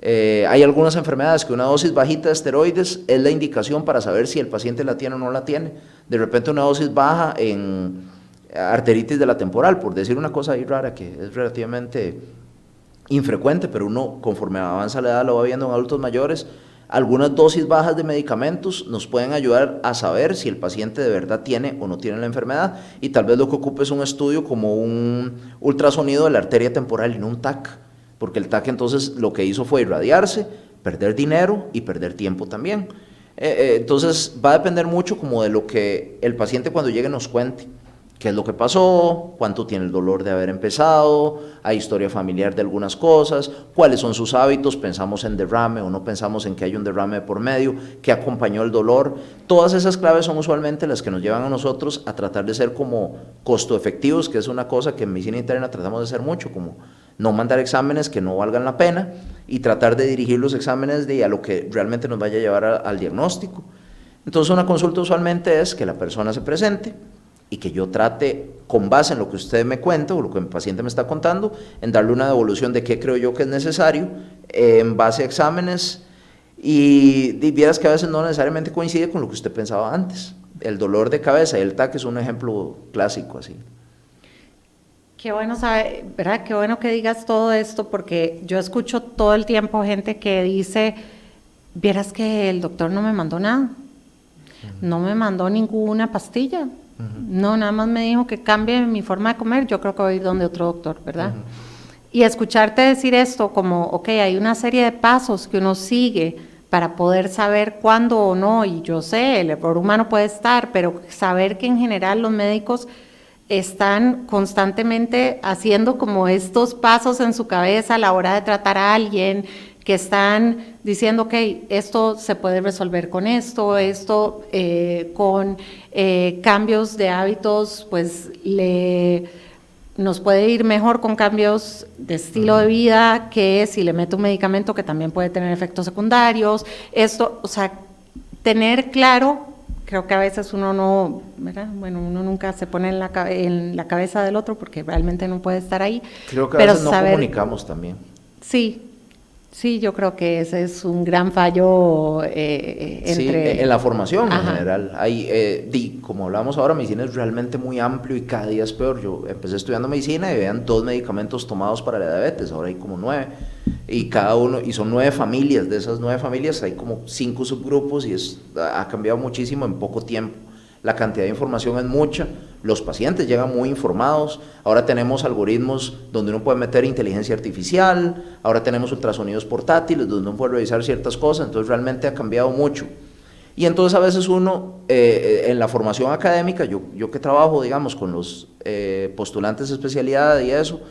S4: Hay algunas enfermedades que una dosis bajita de esteroides es la indicación para saber si el paciente la tiene o no la tiene. De repente una dosis baja en arteritis de la temporal, por decir una cosa ahí rara que es relativamente infrecuente, pero uno conforme avanza la edad lo va viendo en adultos mayores. Algunas dosis bajas de medicamentos nos pueden ayudar a saber si el paciente de verdad tiene o no tiene la enfermedad, y tal vez lo que ocupe es un estudio como un ultrasonido de la arteria temporal y no un TAC, porque el TAC entonces lo que hizo fue irradiarse, perder dinero y perder tiempo también. Entonces va a depender mucho como de lo que el paciente cuando llegue nos cuente. ¿Qué es lo que pasó? ¿Cuánto tiene el dolor de haber empezado? ¿Hay historia familiar de algunas cosas? ¿Cuáles son sus hábitos? ¿Pensamos en derrame o no pensamos en que hay un derrame por medio? ¿Qué acompañó el dolor? Todas esas claves son usualmente las que nos llevan a nosotros a tratar de ser como costo efectivos, que es una cosa que en medicina interna tratamos de hacer mucho, como no mandar exámenes que no valgan la pena y tratar de dirigir los exámenes a lo que realmente nos vaya a llevar al diagnóstico. Entonces una consulta usualmente es que la persona se presente y que yo trate, con base en lo que usted me cuenta o lo que el paciente me está contando, en darle una devolución de qué creo yo que es necesario, en base a exámenes, y vieras que a veces no necesariamente coincide con lo que usted pensaba antes. El dolor de cabeza y el TAC es un ejemplo clásico así.
S3: Qué bueno saber, ¿verdad? Qué bueno que digas todo esto, porque yo escucho todo el tiempo gente que dice, vieras que el doctor no me mandó nada, no me mandó ninguna pastilla. No, nada más me dijo que cambie mi forma de comer, yo creo que voy a ir donde otro doctor, ¿verdad? Y escucharte decir esto como, ok, hay una serie de pasos que uno sigue para poder saber cuándo o no, y yo sé, el error humano puede estar, pero saber que en general los médicos están constantemente haciendo como estos pasos en su cabeza a la hora de tratar a alguien, que están diciendo, ok, esto se puede resolver con esto con cambios de hábitos, pues nos puede ir mejor con cambios de estilo de vida que si le meto un medicamento que también puede tener efectos secundarios. Esto, o sea, tener claro, creo que a veces uno no, ¿verdad? Bueno, uno nunca se pone en la cabeza del otro porque realmente no puede estar ahí.
S4: Creo que a veces no comunicamos también.
S3: Sí. Sí, yo creo que ese es un gran fallo entre...
S4: Sí, en la formación
S3: Ajá.
S4: en general. Hay, como hablamos ahora, medicina es realmente muy amplio y cada día es peor. Yo empecé estudiando medicina y vean 2 medicamentos tomados para la diabetes, ahora hay como 9. Y cada uno, y son 9 familias, de esas 9 familias hay como 5 subgrupos y ha cambiado muchísimo en poco tiempo. La cantidad de información es mucha, los pacientes llegan muy informados, ahora tenemos algoritmos donde uno puede meter inteligencia artificial, ahora tenemos ultrasonidos portátiles donde uno puede revisar ciertas cosas, entonces realmente ha cambiado mucho. Y entonces a veces uno, en la formación académica, yo que trabajo, digamos, con los postulantes de especialidad y eso,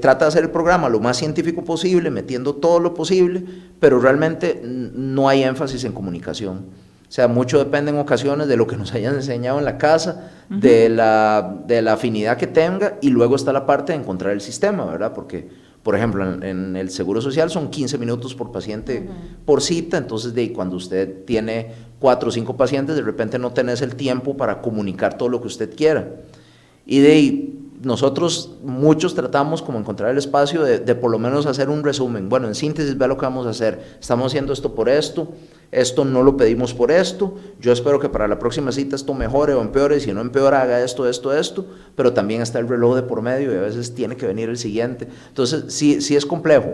S4: trata de hacer el programa lo más científico posible, metiendo todo lo posible, pero realmente no hay énfasis en comunicación. O sea, mucho depende en ocasiones de lo que nos hayan enseñado en la casa, de la afinidad que tenga, y luego está la parte de encontrar el sistema, ¿verdad? Porque, por ejemplo, en el Seguro Social son 15 minutos por paciente por cita, entonces cuando usted tiene 4 o 5 pacientes, de repente no tenés el tiempo para comunicar todo lo que usted quiera. Y nosotros muchos tratamos como encontrar el espacio de por lo menos hacer un resumen. Bueno, en síntesis, vea lo que vamos a hacer. Estamos haciendo esto por esto no lo pedimos por esto, yo espero que para la próxima cita esto mejore o empeore, si no empeora haga esto, pero también está el reloj de por medio y a veces tiene que venir el siguiente. Entonces, sí es complejo.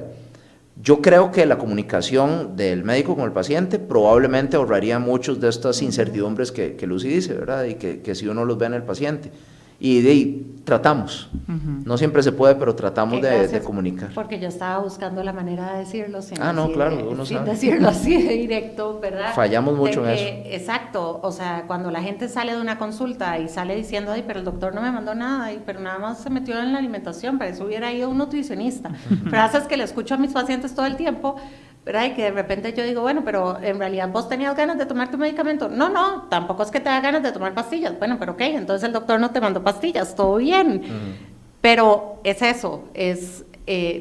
S4: Yo creo que la comunicación del médico con el paciente probablemente ahorraría muchas de estas incertidumbres que Lucy dice, ¿verdad? Y que si uno los ve en el paciente. Y tratamos, no siempre se puede, pero tratamos de comunicar.
S3: Porque yo estaba buscando la manera de decirlo sin,
S4: sin
S3: decirlo así de directo, ¿verdad?
S4: Fallamos mucho en eso.
S3: Exacto, o sea, cuando la gente sale de una consulta y sale diciendo, ay, pero el doctor no me mandó nada, pero nada más se metió en la alimentación, para eso hubiera ido un nutricionista. Frases que le escucho a mis pacientes todo el tiempo, ¿verdad? Y que de repente yo digo, bueno, pero en realidad vos tenías ganas de tomar tu medicamento. No, tampoco es que te da ganas de tomar pastillas. Bueno, pero ok, entonces el doctor no te mandó pastillas, todo bien. Pero es eso,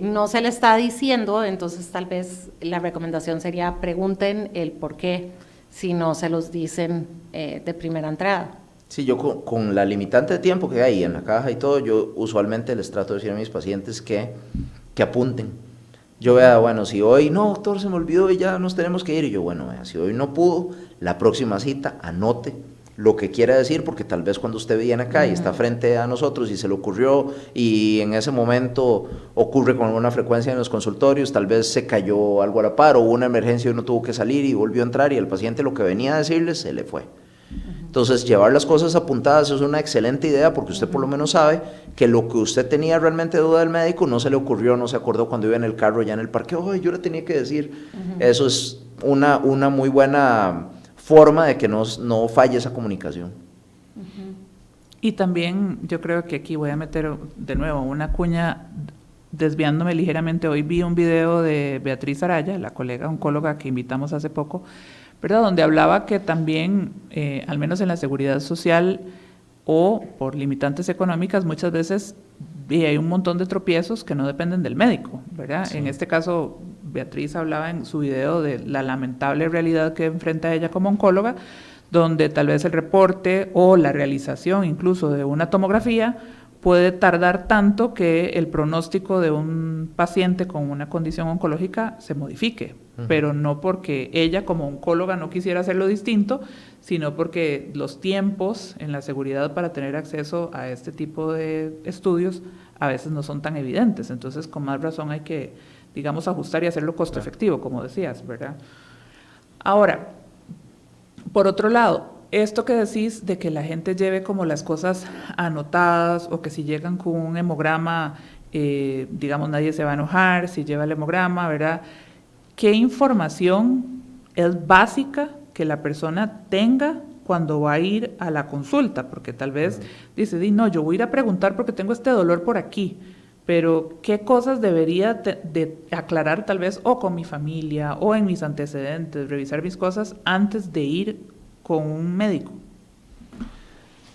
S3: no se le está diciendo, entonces tal vez la recomendación sería pregunten el por qué, si no se los dicen de primera entrada.
S4: Sí, yo con la limitante de tiempo que hay en la caja y todo, yo usualmente les trato de decir a mis pacientes que apunten. Yo vea, bueno, si hoy, no, doctor, se me olvidó y ya nos tenemos que ir. Y yo, bueno, vea, si hoy no pudo, la próxima cita, anote lo que quiera decir, porque tal vez cuando usted viene acá y está frente a nosotros y se le ocurrió y en ese momento ocurre con alguna frecuencia en los consultorios, tal vez se cayó algo a la par o hubo una emergencia y uno tuvo que salir y volvió a entrar y el paciente lo que venía a decirle se le fue. Entonces, llevar las cosas apuntadas es una excelente idea porque usted por lo menos sabe que lo que usted tenía realmente duda del médico no se le ocurrió, no se acordó cuando iba en el carro ya en el parque, ¡ay, yo le tenía que decir! Eso es una muy buena forma de que no falle esa comunicación.
S1: Y también yo creo que aquí voy a meter de nuevo una cuña desviándome ligeramente. Hoy vi un video de Beatriz Araya, la colega oncóloga que invitamos hace poco, ¿verdad? Donde hablaba que también, al menos en la seguridad social o por limitantes económicas, muchas veces hay un montón de tropiezos que no dependen del médico, ¿verdad? Sí. En este caso, Beatriz hablaba en su video de la lamentable realidad que enfrenta ella como oncóloga, donde tal vez el reporte o la realización incluso de una tomografía puede tardar tanto que el pronóstico de un paciente con una condición oncológica se modifique, pero no porque ella como oncóloga no quisiera hacerlo distinto, sino porque los tiempos en la seguridad para tener acceso a este tipo de estudios a veces no son tan evidentes, entonces con más razón hay que, digamos, ajustar y hacerlo costo efectivo, como decías, ¿verdad? Ahora, por otro lado, esto que decís de que la gente lleve como las cosas anotadas o que si llegan con un hemograma, digamos, nadie se va a enojar si lleva el hemograma, ¿verdad? ¿Qué información es básica que la persona tenga cuando va a ir a la consulta? Porque tal vez dice, no, yo voy a ir a preguntar porque tengo este dolor por aquí, pero ¿qué cosas debería de aclarar tal vez o con mi familia o en mis antecedentes, revisar mis cosas antes de ir con un médico?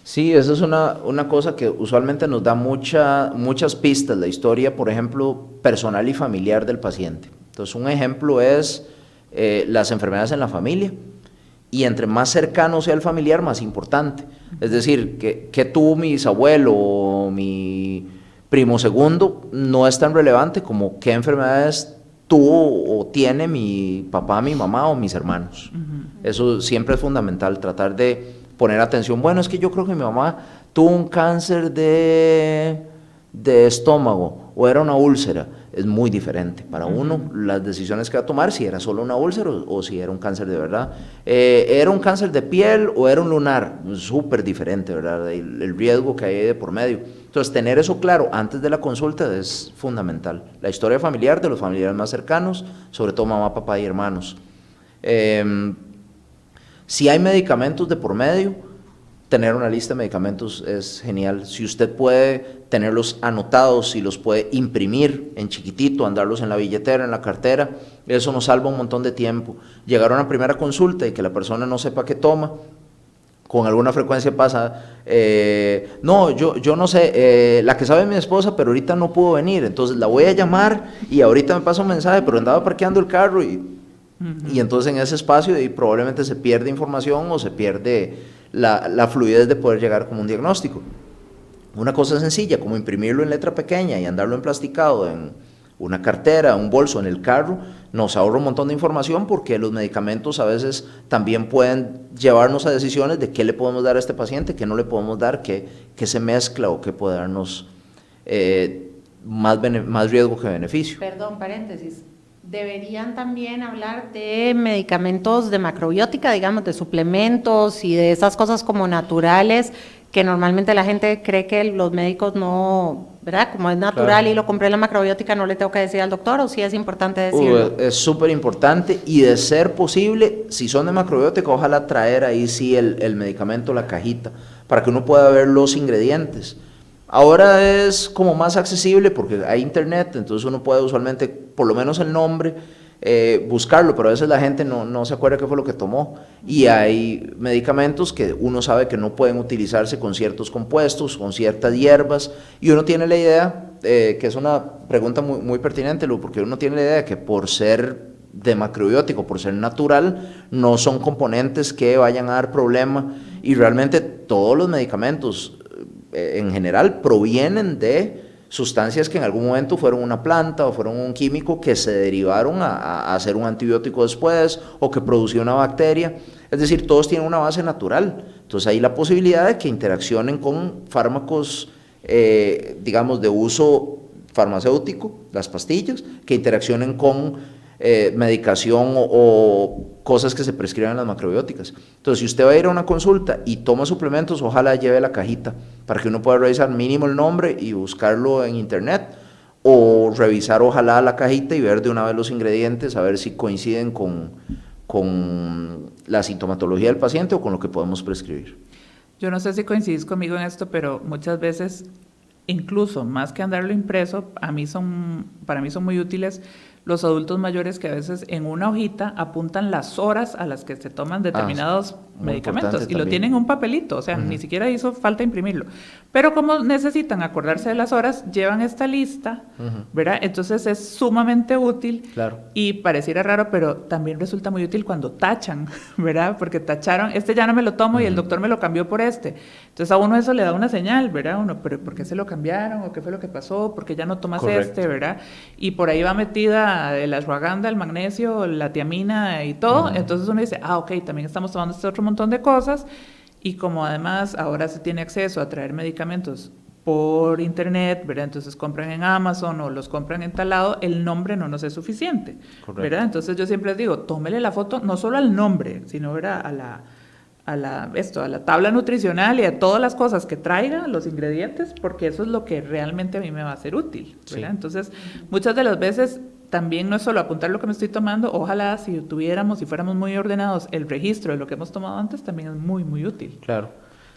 S4: Sí, esa es una cosa que usualmente nos da muchas pistas, la historia, por ejemplo, personal y familiar del paciente. Entonces, un ejemplo es las enfermedades en la familia, y entre más cercano sea el familiar, más importante. Es decir, que tuvo mi bisabuelo o mi primo segundo no es tan relevante como qué enfermedades tuvo o tiene mi papá, mi mamá o mis hermanos. Eso siempre es fundamental, tratar de poner atención. Bueno, es que yo creo que mi mamá tuvo un cáncer de estómago o era una úlcera. Es muy diferente para uno las decisiones que va a tomar, si era solo una úlcera o si era un cáncer de verdad. ¿Era un cáncer de piel o era un lunar? Súper diferente, ¿verdad? El riesgo que hay de por medio. Entonces, tener eso claro antes de la consulta es fundamental. La historia familiar de los familiares más cercanos, sobre todo mamá, papá y hermanos. Si hay medicamentos de por medio, tener una lista de medicamentos es genial. Si usted puede tenerlos anotados y los puede imprimir en chiquitito, andarlos en la billetera, en la cartera, eso nos salva un montón de tiempo. Llegar a una primera consulta y que la persona no sepa qué toma, con alguna frecuencia pasa, no, yo no sé, la que sabe es mi esposa, pero ahorita no pudo venir, entonces la voy a llamar y ahorita me pasa un mensaje, pero andaba parqueando el carro y entonces en ese espacio y probablemente se pierde información o se pierde la fluidez de poder llegar como un diagnóstico. Una cosa sencilla como imprimirlo en letra pequeña y andarlo emplasticado en una cartera, un bolso, en el carro, nos ahorra un montón de información porque los medicamentos a veces también pueden llevarnos a decisiones de qué le podemos dar a este paciente, qué no le podemos dar, qué se mezcla o qué puede darnos más riesgo que beneficio.
S3: Perdón, paréntesis. Deberían también hablar de medicamentos de macrobiótica, digamos, de suplementos y de esas cosas como naturales, que normalmente la gente cree que los médicos no, ¿verdad? Como es natural y lo compré en la macrobiótica, no le tengo que decir al doctor, o sí es importante decirlo.
S4: Es súper importante y de ser posible, si son de macrobiótica, ojalá traer ahí sí el medicamento, la cajita, para que uno pueda ver los ingredientes. Ahora es como más accesible porque hay internet, entonces uno puede usualmente, por lo menos el nombre, buscarlo, pero a veces la gente no se acuerda qué fue lo que tomó. Y hay medicamentos que uno sabe que no pueden utilizarse con ciertos compuestos, con ciertas hierbas, y uno tiene la idea, que es una pregunta muy, muy pertinente, Lu, porque uno tiene la idea de que por ser de macrobiótico, por ser natural, no son componentes que vayan a dar problema, y realmente todos los medicamentos en general provienen de sustancias que en algún momento fueron una planta o fueron un químico que se derivaron a hacer un antibiótico después o que produció una bacteria, es decir, todos tienen una base natural. Entonces hay la posibilidad de que interaccionen con fármacos, digamos, de uso farmacéutico, las pastillas, que interaccionen con medicación o cosas que se prescriben en las macrobióticas. Entonces, si usted va a ir a una consulta y toma suplementos, ojalá lleve la cajita para que uno pueda revisar mínimo el nombre y buscarlo en internet, o revisar ojalá la cajita y ver de una vez los ingredientes, a ver si coinciden con la sintomatología del paciente o con lo que podemos prescribir.
S1: Yo no sé si coincidís conmigo en esto, pero muchas veces, incluso más que andarlo impreso, para mí son muy útiles los adultos mayores que a veces en una hojita apuntan las horas a las que se toman determinados medicamentos y lo tienen en un papelito, o sea, ni siquiera hizo falta imprimirlo. Pero como necesitan acordarse de las horas, llevan esta lista, ¿verdad? Entonces es sumamente útil y pareciera raro, pero también resulta muy útil cuando tachan, ¿verdad? Porque tacharon, este ya no me lo tomo y el doctor me lo cambió por este. Entonces a uno eso le da una señal, ¿verdad? Uno, ¿pero por qué se lo cambiaron? ¿O qué fue lo que pasó? ¿Por qué ya no tomas este, verdad? Y por ahí va metida la ashwagandha, el magnesio, la tiamina y todo, entonces uno dice, ok, también estamos tomando este otro montón de cosas, y como además ahora se tiene acceso a traer medicamentos por internet, ¿verdad? Entonces compran en Amazon o los compran en tal lado, el nombre no nos es suficiente, ¿verdad? Entonces yo siempre les digo, tómele la foto no solo al nombre, sino, ¿verdad?, a la tabla nutricional y a todas las cosas que traiga, los ingredientes, porque eso es lo que realmente a mí me va a ser útil, ¿verdad? Sí. Entonces, muchas de las veces también no es solo apuntar lo que me estoy tomando, ojalá si fuéramos muy ordenados, el registro de lo que hemos tomado antes también es muy, muy útil.
S4: Claro.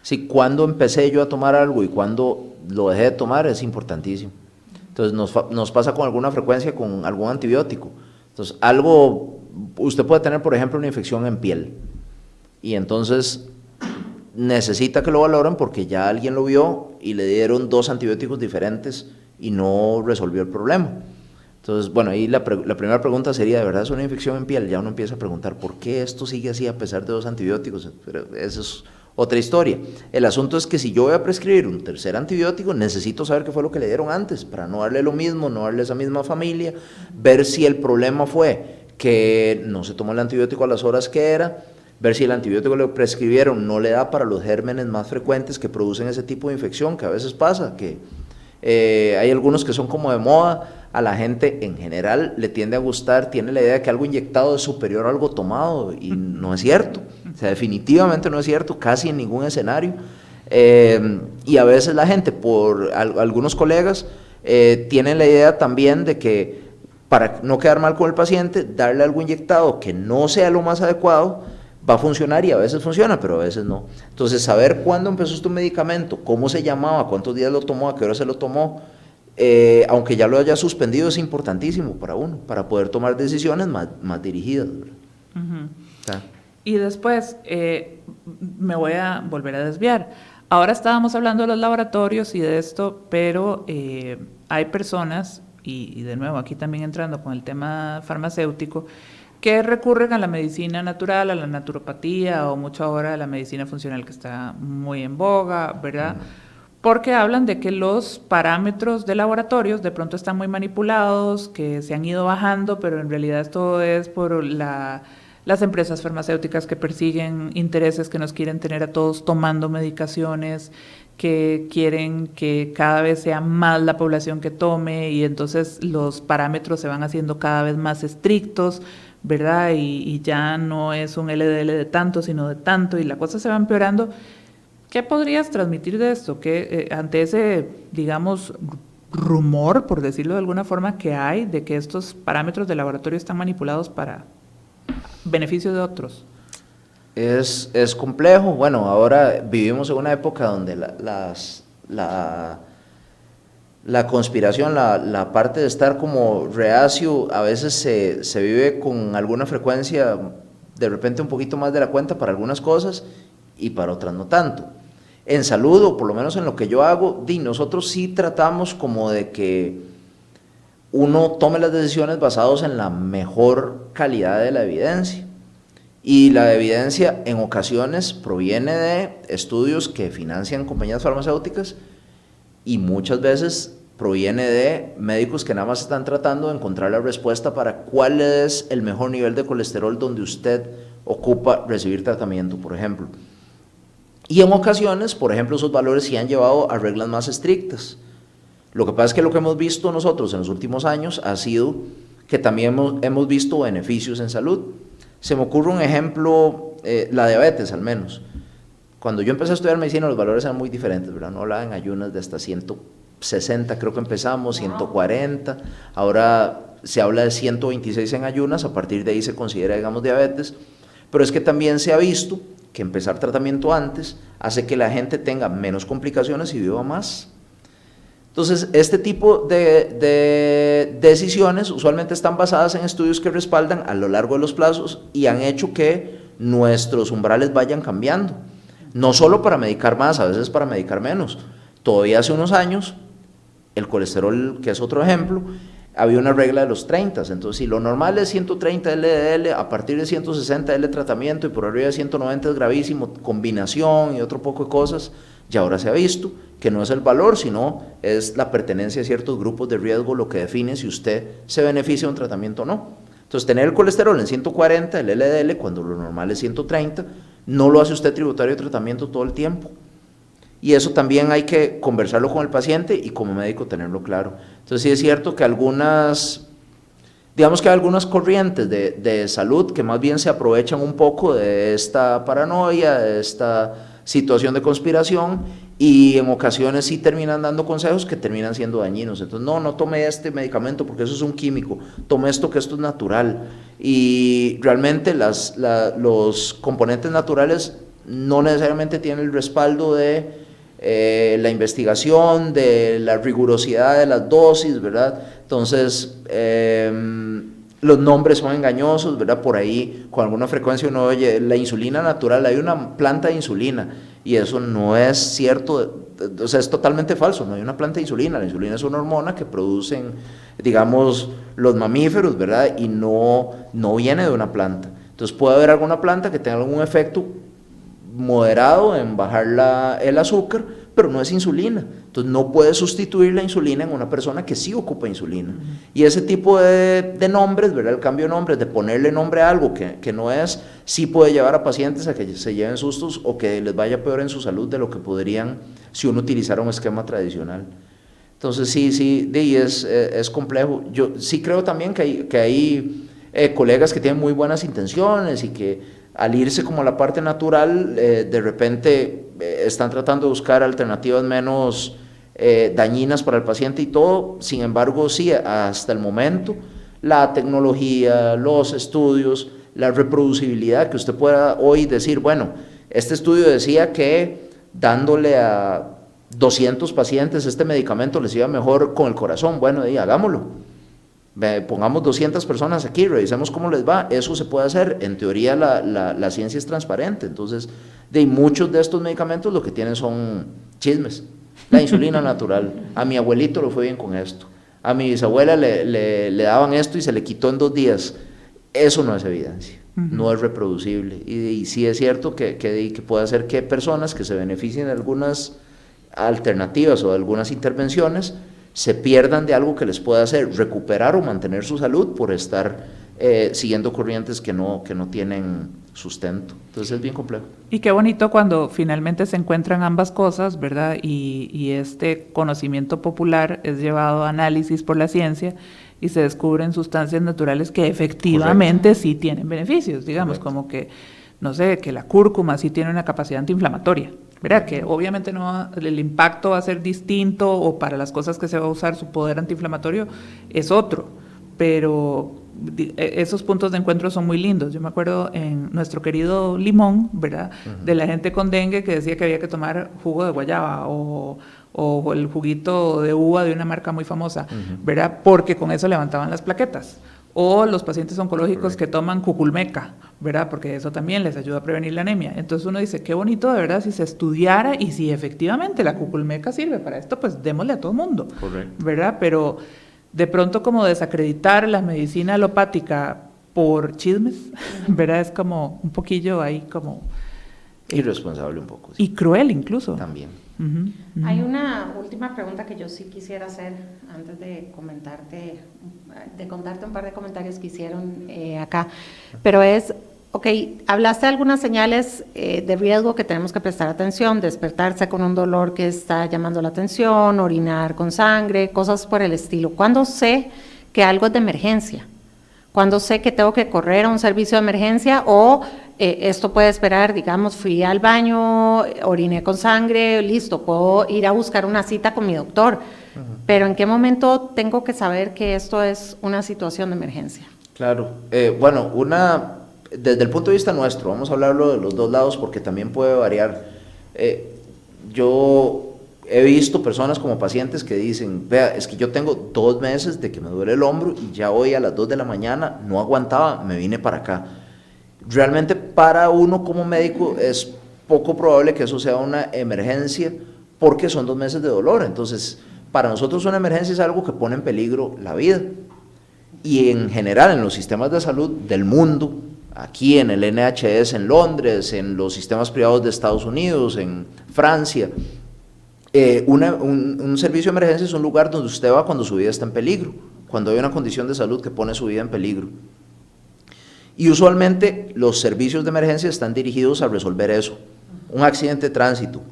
S4: Sí, cuando empecé yo a tomar algo y cuando lo dejé de tomar es importantísimo. Entonces, nos pasa con alguna frecuencia con algún antibiótico. Entonces, usted puede tener, por ejemplo, una infección en piel. Y entonces necesita que lo valoren porque ya alguien lo vio y le dieron 2 antibióticos diferentes y no resolvió el problema. Entonces, bueno, ahí la primera pregunta sería, ¿de verdad es una infección en piel? Ya uno empieza a preguntar, ¿por qué esto sigue así a pesar de 2 antibióticos? Pero esa es otra historia. El asunto es que si yo voy a prescribir un tercer antibiótico, necesito saber qué fue lo que le dieron antes, para no darle lo mismo, no darle esa misma familia, ver si el problema fue que no se tomó el antibiótico a las horas que era, ver si el antibiótico que le prescribieron no le da para los gérmenes más frecuentes que producen ese tipo de infección, que a veces pasa, que hay algunos que son como de moda, a la gente en general le tiende a gustar, tiene la idea de que algo inyectado es superior a algo tomado, y no es cierto, o sea, definitivamente no es cierto, casi en ningún escenario, y a veces la gente, por algunos colegas, tienen la idea también de que para no quedar mal con el paciente, darle algo inyectado que no sea lo más adecuado, va a funcionar, y a veces funciona, pero a veces no. Entonces, saber cuándo empezó tu medicamento, cómo se llamaba, cuántos días lo tomó, a qué hora se lo tomó, aunque ya lo haya suspendido, es importantísimo para uno, para poder tomar decisiones más dirigidas.
S1: Y después, me voy a volver a desviar. Ahora estábamos hablando de los laboratorios y de esto, pero hay personas, y de nuevo aquí también entrando con el tema farmacéutico, que recurren a la medicina natural, a la naturopatía o mucho ahora a la medicina funcional, que está muy en boga, ¿verdad? Porque hablan de que los parámetros de laboratorios de pronto están muy manipulados, que se han ido bajando, pero en realidad esto es por las empresas farmacéuticas que persiguen intereses, que nos quieren tener a todos tomando medicaciones, que quieren que cada vez sea más la población que tome, y entonces los parámetros se van haciendo cada vez más estrictos, ¿verdad? Y ya no es un LDL de tanto, sino de tanto, y la cosa se va empeorando. ¿Qué podrías transmitir de esto? Que ante ese, digamos, rumor, por decirlo de alguna forma, que hay de que estos parámetros de laboratorio están manipulados para beneficio de otros?
S4: Es complejo. Bueno, ahora vivimos en una época donde la conspiración, la parte de estar como reacio, a veces se vive con alguna frecuencia, de repente un poquito más de la cuenta para algunas cosas, y para otras no tanto. En salud, o por lo menos en lo que yo hago, nosotros sí tratamos como de que uno tome las decisiones basadas en la mejor calidad de la evidencia. Y la evidencia en ocasiones proviene de estudios que financian compañías farmacéuticas, y muchas veces proviene de médicos que nada más están tratando de encontrar la respuesta para cuál es el mejor nivel de colesterol donde usted ocupa recibir tratamiento, por ejemplo. Y en ocasiones, por ejemplo, esos valores sí han llevado a reglas más estrictas. Lo que pasa es que lo que hemos visto nosotros en los últimos años ha sido que también hemos visto beneficios en salud. Se me ocurre un ejemplo, la diabetes al menos. Cuando yo empecé a estudiar medicina, los valores eran muy diferentes, ¿verdad? No hablaban en ayunas de hasta 160, creo que empezamos, 140, ahora se habla de 126 en ayunas, a partir de ahí se considera, digamos, diabetes, pero es que también se ha visto que empezar tratamiento antes hace que la gente tenga menos complicaciones y viva más. Entonces, este tipo de decisiones usualmente están basadas en estudios que respaldan a lo largo de los plazos y han hecho que nuestros umbrales vayan cambiando. No solo para medicar más, a veces para medicar menos. Todavía hace unos años, el colesterol, que es otro ejemplo, había una regla de los 30, entonces si lo normal es 130 LDL, a partir de 160 L tratamiento y por arriba de 190 es gravísimo, combinación y otro poco de cosas, y ahora se ha visto que no es el valor, sino es la pertenencia a ciertos grupos de riesgo lo que define si usted se beneficia de un tratamiento o no. Entonces, tener el colesterol en 140, el LDL, cuando lo normal es 130, no lo hace usted tributario de tratamiento todo el tiempo. Y eso también hay que conversarlo con el paciente y como médico tenerlo claro. Entonces, sí es cierto que digamos que hay algunas corrientes de salud que más bien se aprovechan un poco de esta paranoia, de esta situación de conspiración, y en ocasiones sí terminan dando consejos que terminan siendo dañinos. Entonces, no tome este medicamento porque eso es un químico, tome esto que esto es natural. Y realmente los componentes naturales no necesariamente tienen el respaldo de la investigación, de la rigurosidad de las dosis, ¿verdad? Entonces, los nombres son engañosos, ¿verdad? Por ahí, con alguna frecuencia uno oye, la insulina natural, hay una planta de insulina, y eso no es cierto, o sea, es totalmente falso, no hay una planta de insulina, la insulina es una hormona que producen, digamos, los mamíferos, ¿verdad? Y no viene de una planta. Entonces puede haber alguna planta que tenga algún efecto moderado en bajar el azúcar, pero no es insulina. Entonces no puede sustituir la insulina en una persona que sí ocupa insulina. Y ese tipo de nombres, ¿verdad? El cambio de nombres, de ponerle nombre a algo que no es, sí puede llevar a pacientes a que se lleven sustos o que les vaya peor en su salud de lo que podrían si uno utilizara un esquema tradicional. Entonces sí, es complejo. Yo sí creo también que hay colegas que tienen muy buenas intenciones y que al irse como a la parte natural, de repente están tratando de buscar alternativas menos dañinas para el paciente y todo. Sin embargo, sí, hasta el momento, la tecnología, los estudios, la reproducibilidad, que usted pueda hoy decir, bueno, este estudio decía que dándole a 200 pacientes este medicamento les iba mejor con el corazón. Bueno, hagámoslo. Pongamos 200 personas aquí, revisemos cómo les va. Eso se puede hacer. En teoría la ciencia es transparente. Entonces, muchos de estos medicamentos lo que tienen son chismes. La insulina natural. A mi abuelito le fue bien con esto. A mi bisabuela le daban esto y se le quitó en 2 días. Eso no es evidencia. No es reproducible. Y sí es cierto que puede hacer que personas que se beneficien de algunas alternativas o de algunas intervenciones se pierdan de algo que les pueda hacer recuperar o mantener su salud por estar siguiendo corrientes que no tienen sustento. Entonces es bien complejo.
S1: Y qué bonito cuando finalmente se encuentran ambas cosas, ¿verdad? Y este conocimiento popular es llevado a análisis por la ciencia y se descubren sustancias naturales que efectivamente sí tienen beneficios, digamos, como que, no sé, que la cúrcuma sí tiene una capacidad antiinflamatoria, ¿verdad? Que obviamente el impacto va a ser distinto o para las cosas que se va a usar su poder antiinflamatorio es otro, pero esos puntos de encuentro son muy lindos. Yo me acuerdo en nuestro querido limón, ¿verdad? De la gente con dengue que decía que había que tomar jugo de guayaba o el juguito de uva de una marca muy famosa, ¿verdad? Porque con eso levantaban las plaquetas. O los pacientes oncológicos que toman cuculmeca, ¿verdad? Porque eso también les ayuda a prevenir la anemia. Entonces uno dice, qué bonito de verdad si se estudiara y si efectivamente la cuculmeca sirve para esto, pues démosle a todo el mundo, ¿verdad? Pero de pronto como desacreditar la medicina alopática por chismes, ¿verdad? Es como un poquillo ahí como...
S4: irresponsable un poco. Sí.
S1: Y cruel incluso.
S4: También.
S3: Hay una última pregunta que yo sí quisiera hacer antes de contarte un par de comentarios que hicieron acá, pero es, ok, hablaste de algunas señales de riesgo que tenemos que prestar atención, despertarse con un dolor que está llamando la atención, orinar con sangre, cosas por el estilo. ¿Cuándo sé que algo es de emergencia? ¿Cuándo sé que tengo que correr a un servicio de emergencia o esto puede esperar? Digamos, fui al baño, oriné con sangre, listo, puedo ir a buscar una cita con mi doctor, pero ¿en qué momento tengo que saber que esto es una situación de emergencia?
S4: Claro, bueno, desde el punto de vista nuestro, vamos a hablarlo de los dos lados porque también puede variar. Yo he visto personas como pacientes que dicen, vea, es que yo tengo 2 meses de que me duele el hombro y ya hoy a las 2 de la mañana no aguantaba, me vine para acá. Realmente para uno como médico es poco probable que eso sea una emergencia porque son 2 meses de dolor. Entonces, para nosotros una emergencia es algo que pone en peligro la vida. Y en general en los sistemas de salud del mundo, aquí en el NHS en Londres, en los sistemas privados de Estados Unidos, en Francia, un servicio de emergencia es un lugar donde usted va cuando su vida está en peligro, cuando hay una condición de salud que pone su vida en peligro. Y usualmente los servicios de emergencia están dirigidos a resolver eso. Un accidente de tránsito,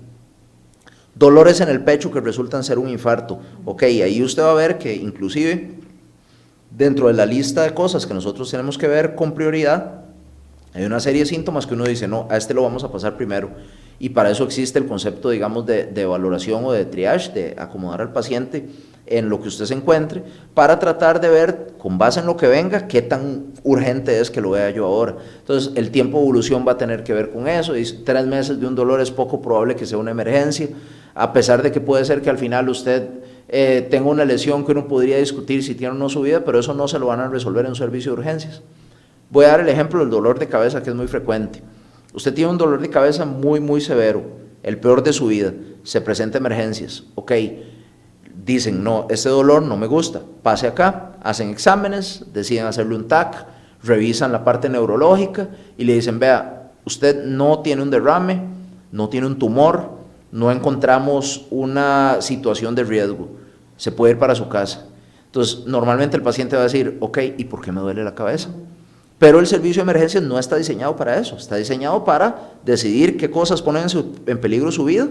S4: dolores en el pecho que resultan ser un infarto. Ok, ahí usted va a ver que inclusive dentro de la lista de cosas que nosotros tenemos que ver con prioridad, hay una serie de síntomas que uno dice, no, a este lo vamos a pasar primero. Y para eso existe el concepto, digamos, de valoración o de triage, de acomodar al paciente en lo que usted se encuentre, para tratar de ver, con base en lo que venga, qué tan urgente es que lo vea yo ahora. Entonces, el tiempo de evolución va a tener que ver con eso. Dice, 3 meses de un dolor es poco probable que sea una emergencia, a pesar de que puede ser que al final usted tenga una lesión que uno podría discutir si tiene o no su vida, pero eso no se lo van a resolver en un servicio de urgencias. Voy a dar el ejemplo del dolor de cabeza, que es muy frecuente. Usted tiene un dolor de cabeza muy, muy severo, el peor de su vida, se presenta emergencias, ok, dicen, no, este dolor no me gusta, pase acá, hacen exámenes, deciden hacerle un TAC, revisan la parte neurológica y le dicen, vea, usted no tiene un derrame, no tiene un tumor, no encontramos una situación de riesgo, se puede ir para su casa. Entonces, normalmente el paciente va a decir, ok, ¿y por qué me duele la cabeza? Pero el servicio de emergencias no está diseñado para eso, está diseñado para decidir qué cosas ponen en peligro su vida,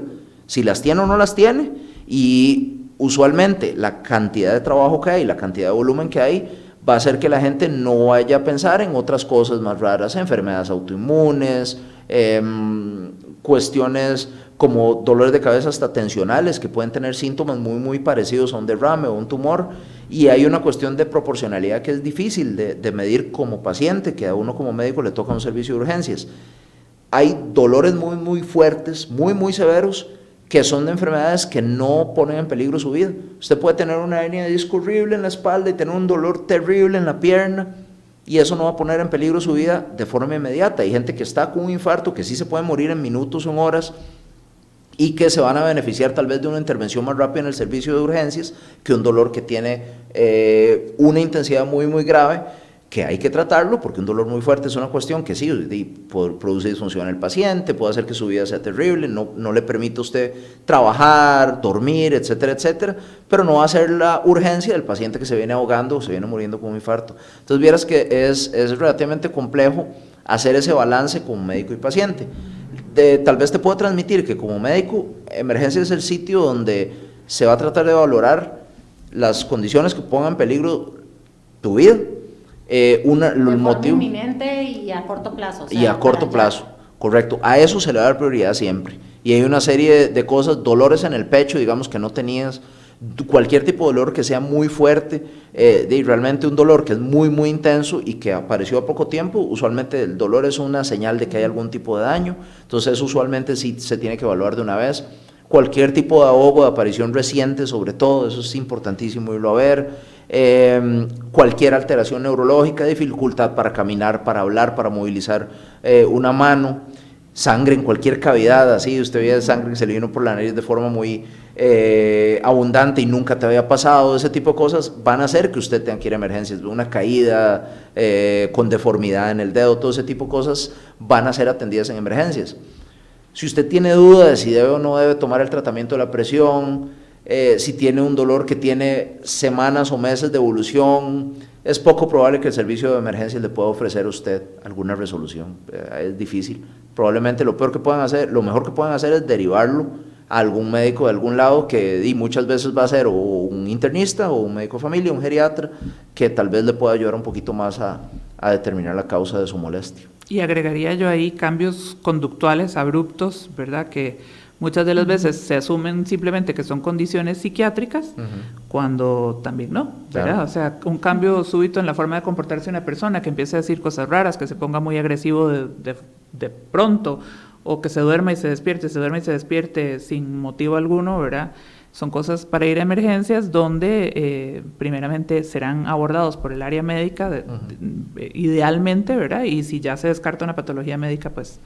S4: si las tiene o no las tiene, y usualmente la cantidad de trabajo que hay, la cantidad de volumen que hay, va a hacer que la gente no vaya a pensar en otras cosas más raras, enfermedades autoinmunes, cuestiones como dolores de cabeza hasta tensionales, que pueden tener síntomas muy parecidos a un derrame o un tumor, y hay una cuestión de proporcionalidad que es difícil de medir como paciente, que a uno como médico le toca un servicio de urgencias. Hay dolores muy fuertes, muy severos, que son de enfermedades que no ponen en peligro su vida. Usted puede tener una hernia de disco horrible en la espalda y tener un dolor terrible en la pierna, y eso no va a poner en peligro su vida de forma inmediata. Hay gente que está con un infarto, que sí se puede morir en minutos o en horas, y que se van a beneficiar tal vez de una intervención más rápida en el servicio de urgencias que un dolor que tiene una intensidad muy grave, que hay que tratarlo, porque un dolor muy fuerte es una cuestión que sí, produce disfunción en el paciente, puede hacer que su vida sea terrible, no le permite a usted trabajar, dormir, etcétera, pero no va a ser la urgencia del paciente que se viene ahogando o se viene muriendo con un infarto. Entonces, vieras que es relativamente complejo hacer ese balance con médico y paciente. Tal vez te puedo transmitir que como médico, emergencia es el sitio donde se va a tratar de valorar las condiciones que pongan en peligro tu vida. El motivo
S3: inminente y a corto plazo. O sea,
S4: y a corto plazo, correcto. A eso se le va a dar prioridad siempre. Y hay una serie de cosas, dolores en el pecho, digamos que no tenías, cualquier tipo de dolor que sea muy fuerte, realmente un dolor que es muy intenso y que apareció a poco tiempo, usualmente el dolor es una señal de que hay algún tipo de daño, entonces usualmente sí se tiene que evaluar de una vez. Cualquier tipo de ahogo, de aparición reciente, sobre todo, eso es importantísimo irlo a ver. Cualquier alteración neurológica, dificultad para caminar, para hablar, para movilizar una mano, sangre en cualquier cavidad, así usted ve sangre que se le vino por la nariz de forma muy abundante y nunca te había pasado, ese tipo de cosas van a hacer que usted tenga que ir a emergencias. Una caída con deformidad en el dedo, todo ese tipo de cosas van a ser atendidas en emergencias. Si usted tiene duda de si debe o no debe tomar el tratamiento de la presión, si tiene un dolor que tiene semanas o meses de evolución, es poco probable que el servicio de emergencias le pueda ofrecer a usted alguna resolución. Es difícil. Probablemente lo mejor que puedan hacer es derivarlo a algún médico de algún lado, que muchas veces va a ser o un internista o un médico de familia, un geriatra, que tal vez le pueda ayudar un poquito más a determinar la causa de su molestia.
S1: Y agregaría yo ahí cambios conductuales abruptos, ¿verdad? Que muchas de las veces se asumen simplemente que son condiciones psiquiátricas, cuando también no, ¿verdad? Claro. O sea, un cambio súbito en la forma de comportarse de una persona, que empiece a decir cosas raras, que se ponga muy agresivo de pronto, o que se duerma y se despierte sin motivo alguno, ¿verdad? Son cosas para ir a emergencias donde primeramente serán abordados por el área médica, idealmente, ¿verdad? Y si ya se descarta una patología médica, pues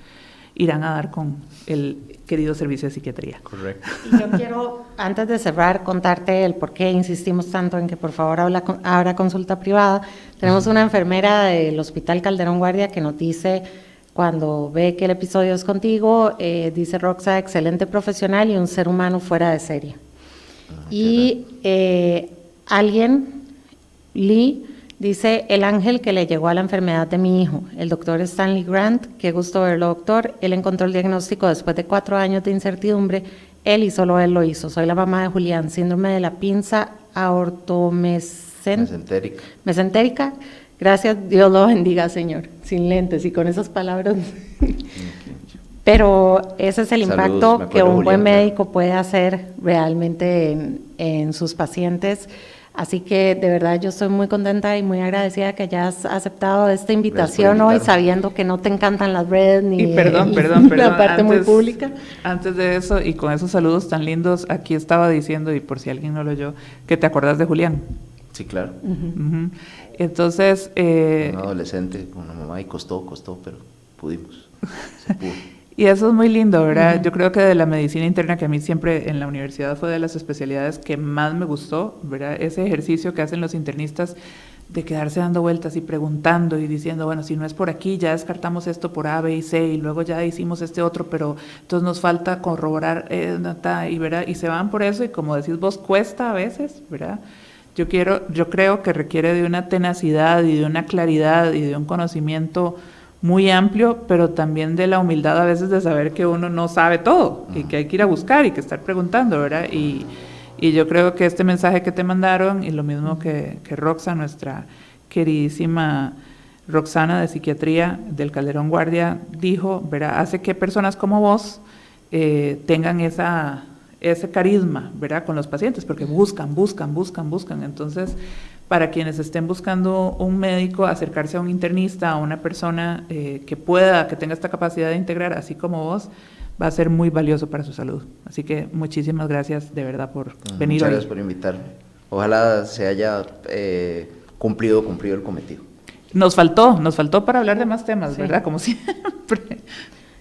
S1: irán a dar con el querido servicio de psiquiatría.
S4: Correcto.
S3: Y yo quiero, antes de cerrar, contarte el por qué insistimos tanto en que por favor abra consulta privada. Tenemos una enfermera del Hospital Calderón Guardia que nos dice, cuando ve que el episodio es contigo, dice Roxa, excelente profesional y un ser humano fuera de serie. Y alguien, Lee, dice, el ángel que le llegó a la enfermedad de mi hijo, el doctor Stanley Grant, qué gusto verlo, doctor. Él encontró el diagnóstico después de 4 años de incertidumbre. Él y solo él lo hizo. Soy la mamá de Julián, síndrome de la pinza aortomesentérica. Gracias, Dios lo bendiga, Señor. Sin lentes y con esas palabras. Pero ese es el impacto que un buen médico puede hacer realmente en sus pacientes. Así que de verdad yo estoy muy contenta y muy agradecida que hayas aceptado esta invitación hoy, sabiendo que no te encantan las redes ni
S1: y perdón,
S3: la parte muy pública.
S1: Antes de eso, y con esos saludos tan lindos, aquí estaba diciendo, y por si alguien no lo oyó, que te acordás de Julián.
S4: Sí, claro.
S1: Entonces...
S4: un adolescente con una mamá y costó, pero pudimos. Se pudo.
S1: Y eso es muy lindo, ¿verdad? Yo creo que de la medicina interna, que a mí siempre en la universidad fue de las especialidades que más me gustó, ¿verdad? Ese ejercicio que hacen los internistas de quedarse dando vueltas y preguntando y diciendo, bueno, si no es por aquí, ya descartamos esto por A, B y C, y luego ya hicimos este otro, pero entonces nos falta corroborar, y se van por eso, y como decís vos, cuesta a veces, ¿verdad? Yo creo que requiere de una tenacidad y de una claridad y de un conocimiento muy amplio, pero también de la humildad a veces de saber que uno no sabe todo y que hay que ir a buscar y que estar preguntando, ¿verdad? Y yo creo que este mensaje que te mandaron, y lo mismo que Roxa, nuestra queridísima Roxana de Psiquiatría del Calderón Guardia, dijo, ¿verdad? Hace que personas como vos tengan ese carisma, ¿verdad? Con los pacientes, porque buscan. Entonces, para quienes estén buscando un médico, acercarse a un internista, a una persona que tenga esta capacidad de integrar, así como vos, va a ser muy valioso para su salud. Así que muchísimas gracias de verdad por venir hoy.
S4: Muchas gracias por invitarme. Ojalá se haya cumplido el cometido.
S1: Nos faltó para hablar de más temas, sí, ¿verdad? Como siempre.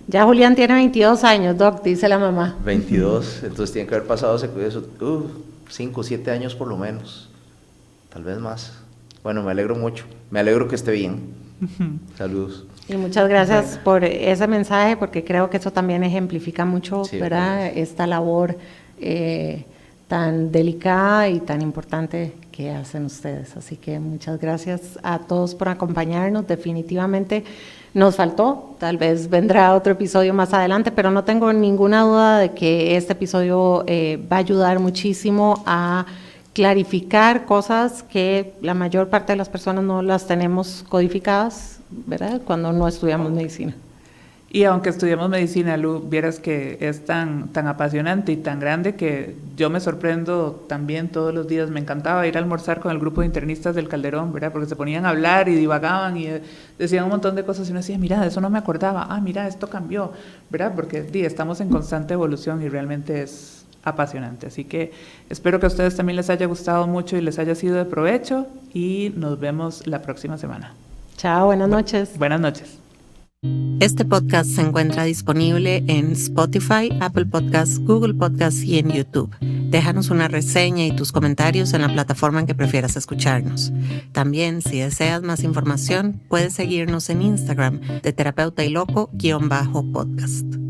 S3: Ya Julián tiene 22 años, Doc, dice la mamá.
S4: 22, entonces tiene que haber pasado 5 o 7 años por lo menos, tal vez más. Bueno, me alegro mucho, me alegro que esté bien. Saludos.
S3: Y muchas gracias por ese mensaje, porque creo que eso también ejemplifica mucho, sí, ¿verdad? Esta labor tan delicada y tan importante que hacen ustedes. Así que muchas gracias a todos por acompañarnos. Definitivamente nos faltó, tal vez vendrá otro episodio más adelante, pero no tengo ninguna duda de que este episodio va a ayudar muchísimo a clarificar cosas que la mayor parte de las personas no las tenemos codificadas, ¿verdad? Cuando no estudiamos medicina.
S1: Y aunque estudiamos medicina, Lu, vieras que es tan apasionante y tan grande que yo me sorprendo también todos los días. Me encantaba ir a almorzar con el grupo de internistas del Calderón, ¿verdad? Porque se ponían a hablar y divagaban y decían un montón de cosas y uno decía, mira, de eso no me acordaba, mira, esto cambió, ¿verdad? Porque estamos en constante evolución y realmente es apasionante. Así que espero que a ustedes también les haya gustado mucho y les haya sido de provecho, y nos vemos la próxima semana.
S3: Chao, buenas noches.
S1: Buenas noches.
S2: Este podcast se encuentra disponible en Spotify, Apple Podcasts, Google Podcasts y en YouTube. Déjanos una reseña y tus comentarios en la plataforma en que prefieras escucharnos. También, si deseas más información, puedes seguirnos en Instagram de Terapeuta y Loco _podcast.